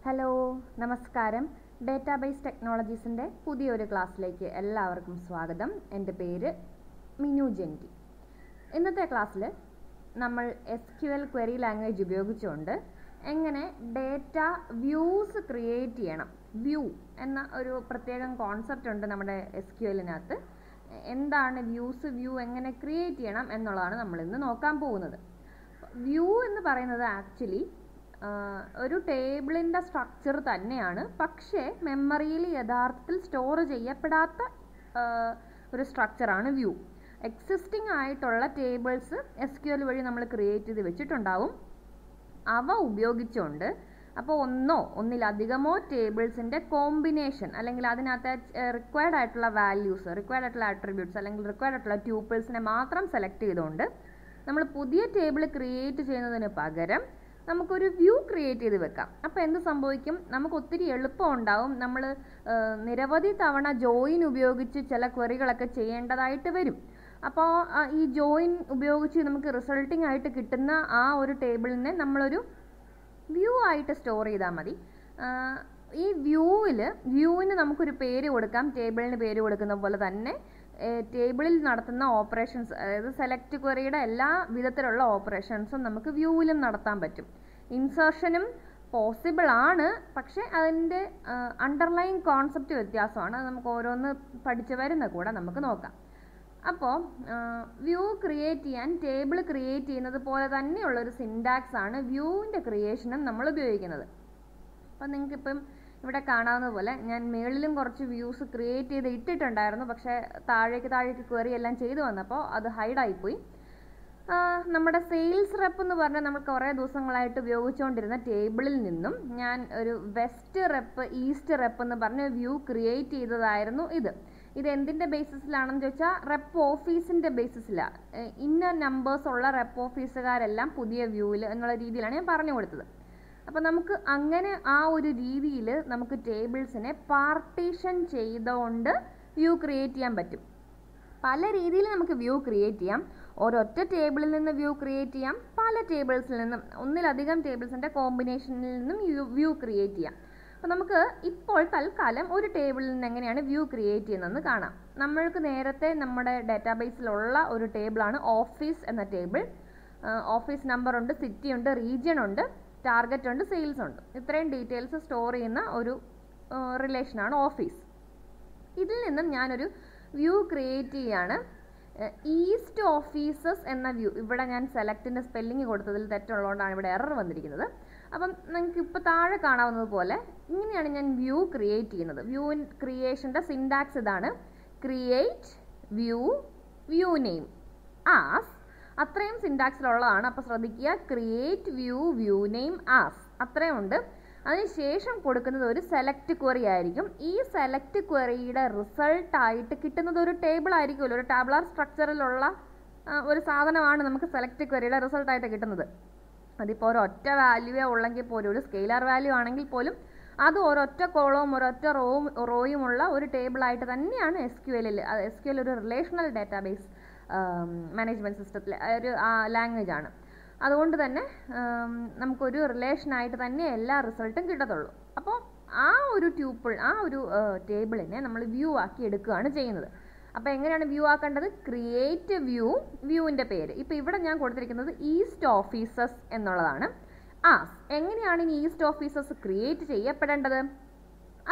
Hello നമസ്കാരം. Database ടെക്നോളജീസിൻ്റെ പുതിയൊരു ക്ലാസ്സിലേക്ക് എല്ലാവർക്കും സ്വാഗതം. എൻ്റെ പേര് മിനു ജെൻറ്റി. ഇന്നത്തെ ക്ലാസ്സിൽ നമ്മൾ SQL ക്വറി ലാംഗ്വേജ് ഉപയോഗിച്ചുകൊണ്ട് എങ്ങനെ ഡേറ്റ വ്യൂസ് ക്രിയേറ്റ് ചെയ്യണം. വ്യൂ എന്ന ഒരു പ്രത്യേകം കോൺസെപ്റ്റ് ഉണ്ട് നമ്മുടെ SQLനകത്ത്. എന്താണ് വ്യൂസ്, വ്യൂ എങ്ങനെ ക്രിയേറ്റ് ചെയ്യണം എന്നുള്ളതാണ് നമ്മളിന്ന് നോക്കാൻ പോകുന്നത്. വ്യൂ എന്ന് പറയുന്നത് ആക്ച്വലി ഒരു ടേബിളിൻ്റെ സ്ട്രക്ചർ തന്നെയാണ്, പക്ഷേ മെമ്മറിയിൽ യഥാർത്ഥത്തിൽ സ്റ്റോർ ചെയ്യപ്പെടാത്ത ഒരു സ്ട്രക്ചറാണ് വ്യൂ. എക്സിസ്റ്റിംഗ് ആയിട്ടുള്ള ടേബിൾസ് SQL വഴി നമ്മൾ ക്രിയേറ്റ് ചെയ്ത് വെച്ചിട്ടുണ്ടാവും. അവ ഉപയോഗിച്ചുകൊണ്ട് അപ്പോൾ ഒന്നിലധികമോ ടേബിൾസിൻ്റെ കോമ്പിനേഷൻ, അല്ലെങ്കിൽ അതിനകത്തെ റിക്വയർഡ് ആയിട്ടുള്ള വാല്യൂസ്, റിക്വയർഡ് ആയിട്ടുള്ള ആട്രിബ്യൂട്ട്സ് അല്ലെങ്കിൽ റിക്വയർഡ് ആയിട്ടുള്ള ട്യൂപ്പിൾസിനെ മാത്രം സെലക്ട് ചെയ്തുകൊണ്ട് നമ്മൾ പുതിയ ടേബിൾ ക്രിയേറ്റ് ചെയ്യുന്നതിന് പകരം നമുക്കൊരു വ്യൂ ക്രിയേറ്റ് ചെയ്ത് വെക്കാം. അപ്പോൾ എന്ത് സംഭവിക്കും? നമുക്ക് ഒത്തിരി എളുപ്പം ഉണ്ടാവും. നമ്മൾ നിരവധി തവണ ജോയിൻ ഉപയോഗിച്ച് ചില ക്വറികളൊക്കെ ചെയ്യേണ്ടതായിട്ട് വരും. അപ്പോൾ ഈ ജോയിൻ ഉപയോഗിച്ച് നമുക്ക് റിസൾട്ടിംഗ് ആയിട്ട് കിട്ടുന്ന ആ ഒരു ടേബിളിനെ നമ്മളൊരു വ്യൂ ആയിട്ട് സ്റ്റോർ ചെയ്താൽ മതി. ഈ വ്യൂവിന് നമുക്കൊരു പേര് കൊടുക്കാം. ടേബിളിന് പേര് കൊടുക്കുന്ന പോലെ തന്നെ ടേബിളിൽ നടത്തുന്ന ഓപ്പറേഷൻസ്, അതായത് സെലക്ട് ക്വറിയുടെ എല്ലാ വിധത്തിലുള്ള ഓപ്പറേഷൻസും നമുക്ക് വ്യൂവിലും നടത്താൻ പറ്റും. ഇൻസേർഷനും പോസിബിൾ ആണ്, പക്ഷേ അതിൻ്റെ അണ്ടർലൈൻ കോൺസെപ്റ്റ് വ്യത്യാസമാണ്. അത് നമുക്ക് ഓരോന്ന് പഠിച്ചു വരുന്ന കൂടെ നമുക്ക് നോക്കാം. അപ്പോൾ വ്യൂ ക്രിയേറ്റ് ചെയ്യാൻ ടേബിൾ ക്രിയേറ്റ് ചെയ്യുന്നത് പോലെ തന്നെയുള്ളൊരു സിൻടാക്സ് ആണ് വ്യൂവിൻ്റെ ക്രിയേഷനും നമ്മൾ ഉപയോഗിക്കുന്നത്. അപ്പോൾ നിങ്ങൾക്കിപ്പം ഇവിടെ കാണാവുന്ന പോലെ ഞാൻ മേളിലും കുറച്ച് വ്യൂസ് ക്രിയേറ്റ് ചെയ്ത് ഇട്ടിട്ടുണ്ടായിരുന്നു, പക്ഷേ താഴേക്ക് ക്വറി എല്ലാം ചെയ്തു വന്നപ്പോൾ അത് ഹൈഡായിപ്പോയി. നമ്മുടെ സെയിൽസ് റെപ്പ് എന്ന് പറഞ്ഞാൽ നമ്മൾ കുറേ ദിവസങ്ങളായിട്ട് ഉപയോഗിച്ചുകൊണ്ടിരുന്ന ടേബിളിൽ നിന്നും ഞാൻ ഒരു വെസ്റ്റ് റെപ്പ്, ഈസ്റ്റ് റെപ്പ് എന്ന് പറഞ്ഞ വ്യൂ ക്രിയേറ്റ് ചെയ്തതായിരുന്നു ഇത് എന്തിൻ്റെ ബേസിസിലാണെന്ന് ചോദിച്ചാൽ റെപ്പ് ഓഫീസിൻ്റെ ബേസിസിലാണ്. ഇന്ന നമ്പേഴ്സ് ഉള്ള റെപ്പ് ഓഫീസുകാരെല്ലാം പുതിയ വ്യൂവിൽ എന്നുള്ള രീതിയിലാണ് ഞാൻ പറഞ്ഞു കൊടുത്തത്. അപ്പോൾ നമുക്ക് അങ്ങനെ ആ ഒരു രീതിയിൽ നമുക്ക് ടേബിൾസിനെ പാർട്ടീഷൻ ചെയ്തുകൊണ്ട് വ്യൂ ക്രിയേറ്റ് ചെയ്യാൻ പറ്റും. പല രീതിയിൽ നമുക്ക് വ്യൂ ക്രിയേറ്റ് ചെയ്യാം. ഒരൊറ്റ ടേബിളിൽ നിന്ന് വ്യൂ ക്രിയേറ്റ് ചെയ്യാം, പല ടേബിൾസിൽ നിന്നും, ഒന്നിലധികം ടേബിൾസിൻ്റെ കോമ്പിനേഷനിൽ നിന്നും വ്യൂ ക്രിയേറ്റ് ചെയ്യാം. അപ്പോൾ നമുക്ക് ഇപ്പോൾ തൽക്കാലം ഒരു ടേബിളിൽ നിന്ന് എങ്ങനെയാണ് വ്യൂ ക്രിയേറ്റ് ചെയ്യുന്നതെന്ന് കാണാം. നമ്മൾക്ക് നേരത്തെ നമ്മുടെ ഡാറ്റാബേസിലുള്ള ഒരു ടേബിളാണ് ഓഫീസ് എന്ന ടേബിൾ. ഓഫീസ് നമ്പർ ഉണ്ട്, സിറ്റി ഉണ്ട്, റീജിയൻ ഉണ്ട്, ടാർഗറ്റ് ഉണ്ട്, സെയിൽസ് ഉണ്ട്. ഇത്രയും ഡീറ്റെയിൽസ് സ്റ്റോർ ചെയ്യുന്ന ഒരു റിലേഷനാണ് ഓഫീസ്. ഇതിൽ നിന്നും ഞാനൊരു വ്യൂ ക്രിയേറ്റ് ചെയ്യാണ്. ഈസ്റ്റ് ഓഫീസസ് എന്ന വ്യൂ. ഇവിടെ ഞാൻ സെലക്റ്റിൻ്റെ സ്പെല്ലിങ് കൊടുത്തതിൽ തെറ്റുള്ളതുകൊണ്ടാണ് ഇവിടെ എറർ വന്നിരിക്കുന്നത്. അപ്പം നിങ്ങൾക്ക് ഇപ്പോൾ താഴെ കാണാവുന്നത് പോലെ ഇങ്ങനെയാണ് ഞാൻ വ്യൂ ക്രിയേറ്റ് ചെയ്യുന്നത്. വ്യൂ ക്രിയേഷൻ്റെ സിൻടാക്സ് ഇതാണ്: ക്രിയേറ്റ് വ്യൂ നെയിം ആസ്. അത്രയും സിൻടാക്സിലുള്ളതാണ്. അപ്പോൾ ശ്രദ്ധിക്കുക, ക്രിയേറ്റ് വ്യൂ നെയിം ആസ് അത്രയും ഉണ്ട്. അതിനുശേഷം കൊടുക്കുന്നത് ഒരു സെലക്ട് ക്വറി ആയിരിക്കും. ഈ സെലക്ട് ക്വറിയുടെ റിസൾട്ടായിട്ട് കിട്ടുന്നത് ഒരു ടേബിൾ ആയിരിക്കുമല്ലോ. ഒരു ടാബുലാർ സ്ട്രക്ചറിലുള്ള ഒരു സാധനമാണ് നമുക്ക് സെലക്ട് ക്വറിയുടെ റിസൾട്ടായിട്ട് കിട്ടുന്നത്. അതിപ്പോൾ ഒരൊറ്റ വാല്യൂവേ ഉള്ളെങ്കിൽ പോലും, ഒരു സ്കെയിലർ വാല്യൂ ആണെങ്കിൽ പോലും അത് ഒരൊറ്റ കോളവും ഒരൊറ്റ റോയുമുള്ള ഒരു ടേബിളായിട്ട് തന്നെയാണ് SQL ഒരു റിലേഷണൽ ഡാറ്റാബേസ് മാനേജ്മെൻറ്റ് സിസ്റ്റത്തിലെ ഒരു ലാംഗ്വേജ് ആണ്. അതുകൊണ്ട് തന്നെ നമുക്കൊരു റിലേഷനായിട്ട് തന്നെ എല്ലാ റിസൾട്ടും കിട്ടത്തുള്ളൂ. അപ്പോൾ ആ ഒരു ടേബിളിനെ നമ്മൾ വ്യൂ ആക്കി എടുക്കുകയാണ് ചെയ്യുന്നത്. അപ്പോൾ എങ്ങനെയാണ് വ്യൂ ആക്കേണ്ടത്? ക്രിയേറ്റ് വ്യൂവിൻ്റെ പേര്. ഇപ്പോൾ ഇവിടെ ഞാൻ കൊടുത്തിരിക്കുന്നത് ഈസ്റ്റ് ഓഫീസസ് എന്നുള്ളതാണ്. എങ്ങനെയാണ് ഇനി ഈസ്റ്റ് ഓഫീസസ് ക്രിയേറ്റ് ചെയ്യപ്പെടേണ്ടത്?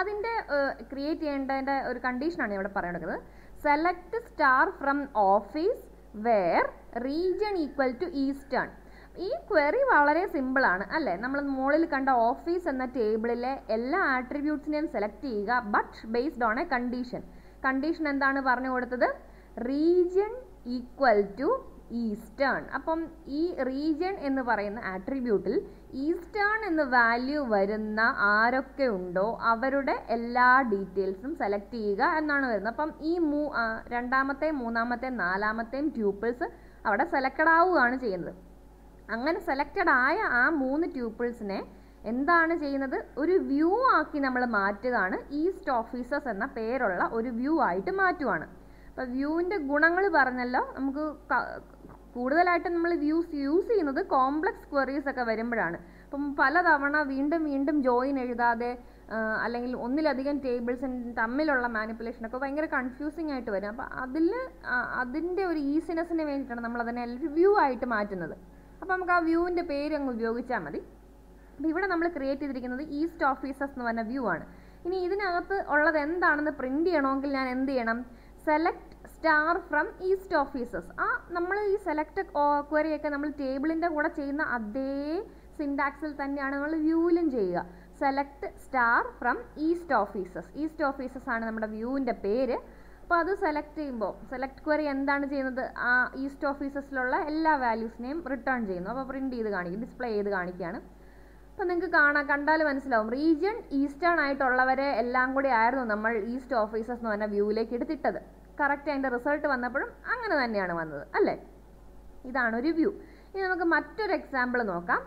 അതിൻ്റെ ക്രിയേറ്റ് ചെയ്യേണ്ടതിൻ്റെ ഒരു കണ്ടീഷനാണ് ഇവിടെ പറയുന്നത്. Select star from office where region equal to eastern. ഈ ക്വറി വളരെ സിമ്പിളാണ് അല്ലേ? നമ്മൾ മുകളിൽ കണ്ട ഓഫീസ് എന്ന ടേബിളിലെ എല്ലാ ആട്രിബ്യൂട്ട്സിനെയും സെലക്ട് ചെയ്യുക, but based on a condition എന്താണ് പറഞ്ഞു കൊടുത്തത്? Region equal to eastern. അപ്പം ഈ റീജിയൻ എന്ന് പറയുന്ന ആട്രിബ്യൂട്ടിൽ ഈസ്റ്റേൺ എന്ന വാല്യൂ വരുന്ന ആരൊക്കെ ഉണ്ടോ അവരുടെ എല്ലാ ഡീറ്റെയിൽസും സെലക്ട് ചെയ്യുക എന്നാണ് വരുന്നത്. അപ്പം ഈ രണ്ടാമത്തെയും മൂന്നാമത്തെയും നാലാമത്തെയും ട്യൂപ്പിൾസ് അവിടെ സെലക്റ്റഡ് ആവുകയാണ് ചെയ്യുന്നത്. അങ്ങനെ സെലക്റ്റഡ് ആയ ആ 3 ട്യൂപ്പിൾസിനെ എന്താണ് ചെയ്യുന്നത്? ഒരു വ്യൂ ആക്കി നമ്മൾ മാറ്റുകയാണ്. ഈസ്റ്റ് ഓഫീസസ് എന്ന പേരുള്ള ഒരു വ്യൂ ആയിട്ട് മാറ്റുവാണ്. അപ്പോൾ വ്യൂവിൻ്റെ ഗുണങ്ങൾ പറഞ്ഞല്ലോ. നമുക്ക് കൂടുതലായിട്ട് നമ്മൾ യൂസ് ചെയ്യുന്നത് കോംപ്ലക്സ് ക്വറീസ് ഒക്കെ വരുമ്പോഴാണ്. അപ്പം പലതവണ വീണ്ടും വീണ്ടും ജോയിൻ എഴുതാതെ അല്ലെങ്കിൽ ഒന്നിലധികം ടേബിൾസ് തമ്മിലുള്ള മാനിപ്പുലേഷനൊക്കെ ഭയങ്കര കൺഫ്യൂസിങ് ആയിട്ട് വരും. അപ്പോൾ അതിൻ്റെ ഒരു ഈസിനെസ്സിന് വേണ്ടിയിട്ടാണ് നമ്മൾ അതിനെ വ്യൂ ആയിട്ട് മാറ്റുന്നത്. അപ്പോൾ നമുക്ക് ആ വ്യൂവിൻ്റെ പേര് അങ്ങ് ഉപയോഗിച്ചാൽ മതി. അപ്പോൾ ഇവിടെ നമ്മൾ ക്രിയേറ്റ് ചെയ്തിരിക്കുന്നത് ഈസ്റ്റ് ഓഫീസസ് എന്ന് പറഞ്ഞ വ്യൂ ആണ്. ഇനി ഇതിനകത്ത് ഉള്ളത് എന്താണെന്ന് പ്രിന്റ് ചെയ്യണമെങ്കിൽ ഞാൻ എന്ത് ചെയ്യണം? Select star from east offices. നമ്മൾ ഈ സെലക്ട് ക്വറിയൊക്കെ നമ്മൾ ടേബിളിൻ്റെ കൂടെ ചെയ്യുന്ന അതേ സിൻടാക്സിൽ തന്നെയാണ് നമ്മൾ വ്യൂവിലും ചെയ്യുക. Select star from east offices. East offices ആണ് നമ്മുടെ വ്യൂവിൻ്റെ പേര്. അപ്പോൾ അത് സെലക്ട് ചെയ്യുമ്പോൾ സെലക്ട് ക്വറി എന്താണ് ചെയ്യുന്നത്? ആ ഈസ്റ്റ് ഓഫീസസിലുള്ള എല്ലാ വാല്യൂസിനെയും റിട്ടേൺ ചെയ്യുന്നു. അപ്പോൾ പ്രിന്റ് ചെയ്ത് കാണിക്കും, ഡിസ്പ്ലേ ചെയ്ത് കാണിക്കുകയാണ്. അപ്പോൾ നിങ്ങൾക്ക് കണ്ടാൽ മനസ്സിലാവും, റീജിയൻ ഈസ്റ്റേൺ ആയിട്ടുള്ളവരെ എല്ലാം കൂടി ആയിരുന്നു നമ്മൾ ഈസ്റ്റ് ഓഫീസസ് എന്ന് പറഞ്ഞ വ്യൂവിലേക്ക് എടുത്തിട്ടത്. കറക്റ്റ് അതിൻ്റെ റിസൾട്ട് വന്നപ്പോഴും അങ്ങനെ തന്നെയാണ് വന്നത് അല്ലേ? ഇതാണ് ഒരു വ്യൂ. ഇനി നമുക്ക് മറ്റൊരു എക്സാമ്പിൾ നോക്കാം.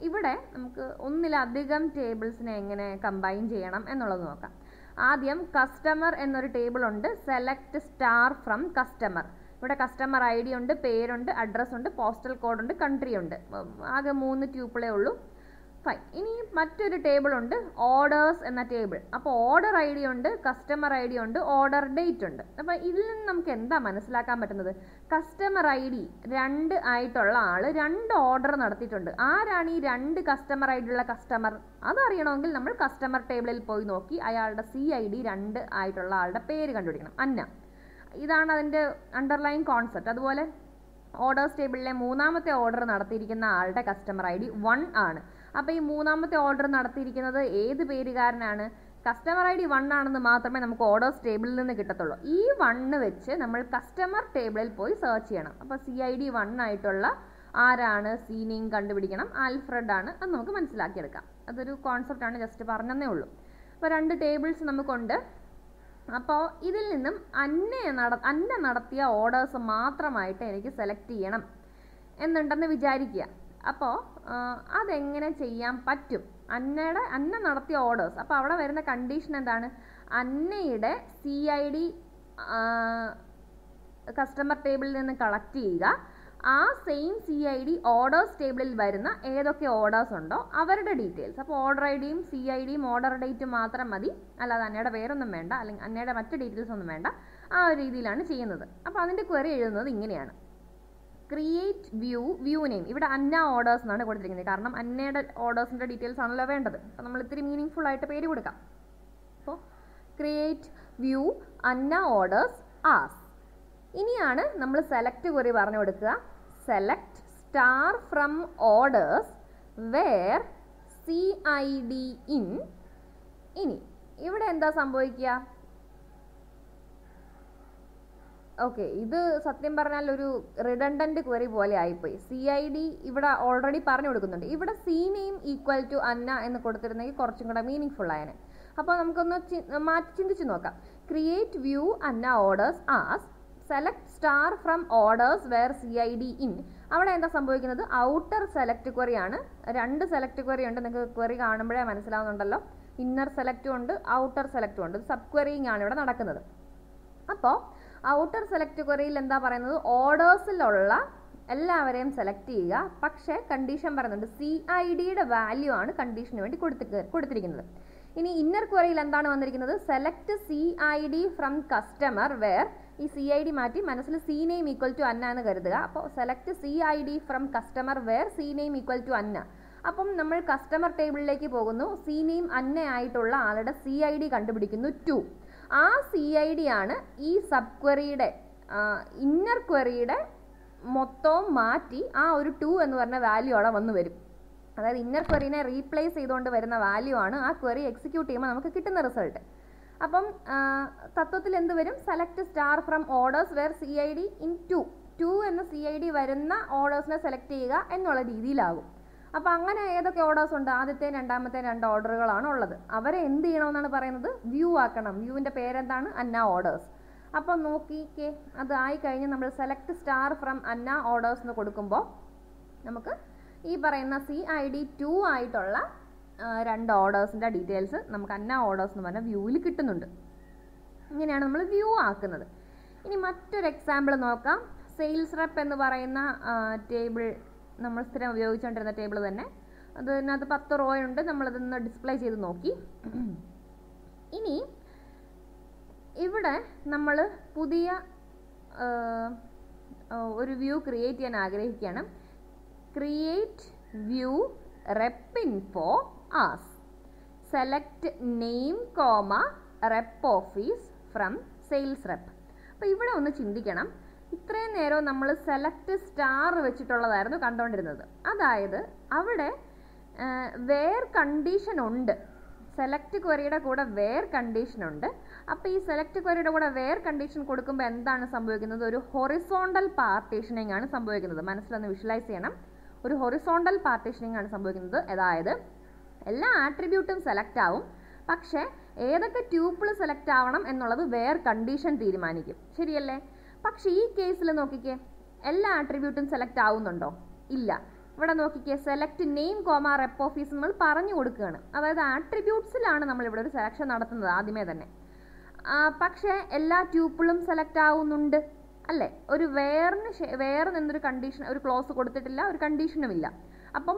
ഇവിടെ നമുക്ക് ഒന്നിലധികം ടേബിൾസിനെ എങ്ങനെ കമ്പൈൻ ചെയ്യണം എന്നുള്ളത് നോക്കാം. ആദ്യം കസ്റ്റമർ എന്നൊരു ടേബിൾ ഉണ്ട്. Select star from customer. ഇവിടെ കസ്റ്റമർ ഐ ഡി ഉണ്ട്, പേരുണ്ട്, അഡ്രസ്സ് ഉണ്ട്, പോസ്റ്റൽ കോഡ് ഉണ്ട്, കൺട്രി ഉണ്ട്. ആകെ 3 ട്യൂപ്പിളേ ഉള്ളൂ. ഫൈൻ. ഇനി മറ്റൊരു ടേബിൾ ഉണ്ട്, ഓർഡേഴ്സ് എന്ന ടേബിൾ. അപ്പോൾ ഓർഡർ ഐ ഡി ഉണ്ട്, കസ്റ്റമർ ഐ ഡി ഉണ്ട്, ഓർഡർ ഡേറ്റ് ഉണ്ട്. അപ്പോൾ ഇതിൽ നിന്ന് നമുക്ക് എന്താ മനസ്സിലാക്കാൻ പറ്റുന്നത്? കസ്റ്റമർ ഐ ഡി 2 ആയിട്ടുള്ള ആൾ 2 ഓർഡർ നടത്തിയിട്ടുണ്ട്. ആരാണ് ഈ 2 കസ്റ്റമർ ഐ ഡി ഉള്ള കസ്റ്റമർ? അതറിയണമെങ്കിൽ നമ്മൾ കസ്റ്റമർ ടേബിളിൽ പോയി നോക്കി അയാളുടെ CID 2 ആയിട്ടുള്ള ആളുടെ പേര് കണ്ടുപിടിക്കണം. അന്ന. ഇതാണ് അതിൻ്റെ അണ്ടർലൈൻ കോൺസെപ്റ്റ്. അതുപോലെ ഓർഡേഴ്സ് ടേബിളിലെ 3ാമത്തെ ഓർഡർ നടത്തിയിരിക്കുന്ന ആളുടെ കസ്റ്റമർ ഐ ഡി 1 ആണ്. അപ്പോൾ ഈ 3ാമത്തെ ഓർഡർ നടത്തിയിരിക്കുന്നത് ഏത് പേരുകാരനാണ്? കസ്റ്റമർ ഐ ഡി 1 ആണെന്ന് മാത്രമേ നമുക്ക് ഓർഡേഴ്സ് ടേബിളിൽ നിന്ന് കിട്ടത്തുള്ളൂ. ഈ 1 വെച്ച് നമ്മൾ കസ്റ്റമർ ടേബിളിൽ പോയി സെർച്ച് ചെയ്യണം. അപ്പോൾ CID 1 ആയിട്ടുള്ള ആരാണ്? സീനെയിം കണ്ടുപിടിക്കണം. ആൽഫ്രഡ് ആണ്. അത് നമുക്ക് മനസ്സിലാക്കിയെടുക്കാം. അതൊരു കോൺസെപ്റ്റാണ്, ജസ്റ്റ് പറഞ്ഞതേ ഉള്ളൂ. അപ്പോൾ 2 ടേബിൾസ് നമുക്കുണ്ട്. അപ്പോൾ ഇതിൽ നിന്നും അന്ന നടത്തിയ ഓർഡേഴ്സ് മാത്രമായിട്ട് എനിക്ക് സെലക്ട് ചെയ്യണം എന്നുണ്ടെന്ന് വിചാരിക്കുക. അപ്പോൾ അതെങ്ങനെ ചെയ്യാൻ പറ്റും? അന്ന നടത്തിയ ഓർഡേഴ്സ്. അപ്പോൾ അവിടെ വരുന്ന കണ്ടീഷൻ എന്താണ്? അന്നയുടെ CID കസ്റ്റമർ ടേബിളിൽ നിന്ന് കളക്ട് ചെയ്യുക. ആ സെയിം CID ഓർഡേഴ്സ് ടേബിളിൽ വരുന്ന ഏതൊക്കെ ഓർഡേഴ്സ് ഉണ്ടോ അവരുടെ ഡീറ്റെയിൽസ്. അപ്പോൾ ഓർഡർ ഐ ഡിയും CID യും ഓർഡർ ഡേറ്റും മാത്രം മതി, അല്ലാതെ അന്നയുടെ പേരൊന്നും വേണ്ട, അല്ലെങ്കിൽ അന്നയുടെ മറ്റ് ഡീറ്റെയിൽസ് ഒന്നും വേണ്ട. ആ ഒരു രീതിയിലാണ് ചെയ്യുന്നത്. അപ്പോൾ അതിൻ്റെ ക്വറി എഴുതുന്നത് ഇങ്ങനെയാണ്: ക്രിയേറ്റ് വ്യൂ നെയിം. ഇവിടെ അന്ന ഓർഡേഴ്സ് എന്നാണ് കൊടുത്തിരിക്കുന്നത്, കാരണം അന്നയുടെ ഓർഡേഴ്സിൻ്റെ ഡീറ്റെയിൽസ് ആണല്ലോ വേണ്ടത്. അപ്പോൾ നമ്മൾ ഇത്തിരി മീനിങ് ഫുൾ ആയിട്ട് പേര് കൊടുക്കാം. അപ്പോൾ ക്രിയേറ്റ് വ്യൂ അന്ന ഓർഡേഴ്സ് ആസ്. ഇനിയാണ് നമ്മൾ സെലക്ട് ക്വറി പറഞ്ഞു കൊടുക്കുക. Select star from orders where CID in. ഇനി ഇവിടെ എന്താ സംഭവിക്കുക? ഓക്കെ, ഇത് സത്യം പറഞ്ഞാൽ ഒരു റിഡണ്ടന്റ് ക്വറി പോലെ ആയിപ്പോയി. CID ഇവിടെ ഓൾറെഡി പറഞ്ഞു കൊടുക്കുന്നുണ്ട്. ഇവിടെ CNAME ഈക്വൽ ടു അന്ന എന്ന് കൊടുത്തിരുന്നെങ്കിൽ കുറച്ചും കൂടെ മീനിങ് ഫുൾ ആയനെ. അപ്പോൾ നമുക്കൊന്ന് മാറ്റി ചിന്തിച്ച് നോക്കാം. Create view Anna orders as. Select star from orders where CID in. അവിടെ എന്താ സംഭവിക്കുന്നത്? ഔട്ടർ സെലക്ട് ക്വറിയാണ്. 2 സെലക്ട് ക്വറി ഉണ്ട്. നിങ്ങൾക്ക് ക്വറി കാണുമ്പോഴേ മനസ്സിലാവുന്നുണ്ടല്ലോ. ഇന്നർ സെലക്റ്റും ഉണ്ട്, ഔട്ടർ സെലക്റ്റും ഉണ്ട്. സബ് ക്വറിയിങ് ആണ് ഇവിടെ നടക്കുന്നത്. അപ്പോൾ ഔട്ടർ സെലക്ട് ക്വറിയിൽ എന്താ പറയുന്നത്? ഓർഡേഴ്സിലുള്ള എല്ലാവരെയും സെലക്ട് ചെയ്യുക. പക്ഷേ കണ്ടീഷൻ പറയുന്നുണ്ട്, CIDയുടെ വാല്യൂ ആണ് കണ്ടീഷന് വേണ്ടി കൊടുത്തിരിക്കുന്നത്. ഇനി ഇന്നർ ക്വറിയിൽ എന്താണ് വന്നിരിക്കുന്നത്? Select CID from customer where. ഈ CID മാറ്റി മനസ്സിൽ CNAME ഈക്വൽ ടു അന്ന എന്ന് കരുതുക. അപ്പോൾ select CID from customer where CNAME equal to Anna. അപ്പം നമ്മൾ കസ്റ്റമർ ടേബിളിലേക്ക് പോകുന്നു. CNAME അന്ന ആയിട്ടുള്ള ആളുടെ CID കണ്ടുപിടിക്കുന്നു 2. ആ CID ആണ് ഈ സബ് ക്വറിയുടെ ഇന്നർ ക്വറിയുടെ മൊത്തവും മാറ്റി ആ ഒരു 2 എന്ന് പറഞ്ഞ വാല്യൂ അവിടെ വന്നു വരും. അതായത് ഇന്നർ ക്വറിനെ റീപ്ലേസ് ചെയ്തുകൊണ്ട് വരുന്ന വാല്യൂ ആണ് ആ ക്വറി എക്സിക്യൂട്ട് ചെയ്യുമ്പോൾ നമുക്ക് കിട്ടുന്ന റിസൾട്ട്. അപ്പം തത്വത്തിൽ എന്ത് വരും? Select star from orders where CID in 2 എന്ന CID വരുന്ന ഓർഡേഴ്സിനെ സെലക്ട് ചെയ്യുക എന്നുള്ള രീതിയിലാകും. അപ്പോൾ അങ്ങനെ ഏതൊക്കെ ഓർഡേഴ്സ് ഉണ്ട്? ആദ്യത്തെ 2ാമത്തെ 2 ഓർഡറുകളാണ് ഉള്ളത്. അവരെ എന്ത് ചെയ്യണമെന്നാണ് പറയുന്നത്? വ്യൂ ആക്കണം. വ്യൂവിൻ്റെ പേരെന്താണ്? അന്ന ഓർഡേഴ്സ്. അപ്പോൾ നോക്കിക്കേ, അത് ആയി കഴിഞ്ഞ് നമ്മൾ select star from Anna orders എന്ന് കൊടുക്കുമ്പോൾ നമുക്ക് ഈ പറയുന്ന CID 2 ആയിട്ടുള്ള 2 ഓർഡേഴ്സിൻ്റെ ഡീറ്റെയിൽസ് നമുക്ക് അന്ന ഓർഡേഴ്സ് എന്ന് പറഞ്ഞ വ്യൂവിൽ കിട്ടുന്നുണ്ട്. ഇങ്ങനെയാണ് നമ്മൾ വ്യൂ ആക്കുന്നത്. ഇനി മറ്റൊരു എക്സാമ്പിൾ നോക്കാം. സെയിൽസ് റെപ്പ് എന്ന് പറയുന്ന ടേബിൾ നമ്മൾ സ്ഥിരം ഉപയോഗിച്ചുകൊണ്ടിരുന്ന ടേബിൾ തന്നെ. അതിനകത്ത് 10 റോ ഉണ്ട്. നമ്മളതൊന്ന് ഡിസ്പ്ലേ ചെയ്ത് നോക്കി. ഇനി ഇവിടെ നമ്മൾ പുതിയ ഒരു വ്യൂ ക്രിയേറ്റ് ചെയ്യാൻ ആഗ്രഹിക്കുകയാണ്. Create view rep info as select name comma rep office from sales rep. അപ്പോൾ ഇവിടെ ഒന്ന് ചിന്തിക്കണം. ഇത്രയും നേരം നമ്മൾ സെലക്ട് സ്റ്റാർ വെച്ചിട്ടുള്ളതായിരുന്നു കണ്ടുകൊണ്ടിരുന്നത്. അതായത് അവിടെ വേർ കണ്ടീഷൻ ഉണ്ട്. സെലക്ട് ക്വറിയുടെ കൂടെ വേർ കണ്ടീഷൻ ഉണ്ട്. അപ്പോൾ ഈ സെലക്ട് ക്വറിയുടെ കൂടെ വേർ കണ്ടീഷൻ കൊടുക്കുമ്പോൾ എന്താണ് സംഭവിക്കുന്നത്? ഒരു ഹൊറിസോണ്ടൽ പാർട്ടീഷനിങ് ആണ് സംഭവിക്കുന്നത്. മനസ്സിലൊന്ന് വിഷ്വലൈസ് ചെയ്യണം. ഒരു ഹൊറിസോണ്ടൽ പാർട്ടീഷനിങ് ആണ് സംഭവിക്കുന്നത്. അതായത് എല്ലാ ആട്രിബ്യൂട്ടും സെലക്ട് ആവും, പക്ഷേ ഏതൊക്കെ ട്യൂപ്പിൾ സെലക്ട് ആവണം എന്നുള്ളത് വേർ കണ്ടീഷൻ തീരുമാനിക്കും. ശരിയല്ലേ? പക്ഷേ ഈ കേസിൽ നോക്കിക്കേ, എല്ലാ ആട്രിബ്യൂട്ടും സെലക്ട് ആവുന്നുണ്ടോ? ഇല്ല. ഇവിടെ നോക്കിക്കേ, select name comma rep office നമ്മൾ പറഞ്ഞു കൊടുക്കുകയാണ്. അതായത് ആട്രിബ്യൂട്ട്സിലാണ് നമ്മളിവിടെ ഒരു സെലക്ഷൻ നടത്തുന്നത് ആദ്യമേ തന്നെ. പക്ഷേ എല്ലാ ട്യൂപ്പിളും സെലക്ട് ആവുന്നുണ്ട് അല്ലേ? ഒരു വേറെ എന്നൊരു കണ്ടീഷൻ, ഒരു ക്ലോസ് കൊടുത്തിട്ടില്ല, ഒരു കണ്ടീഷനും ഇല്ല. അപ്പം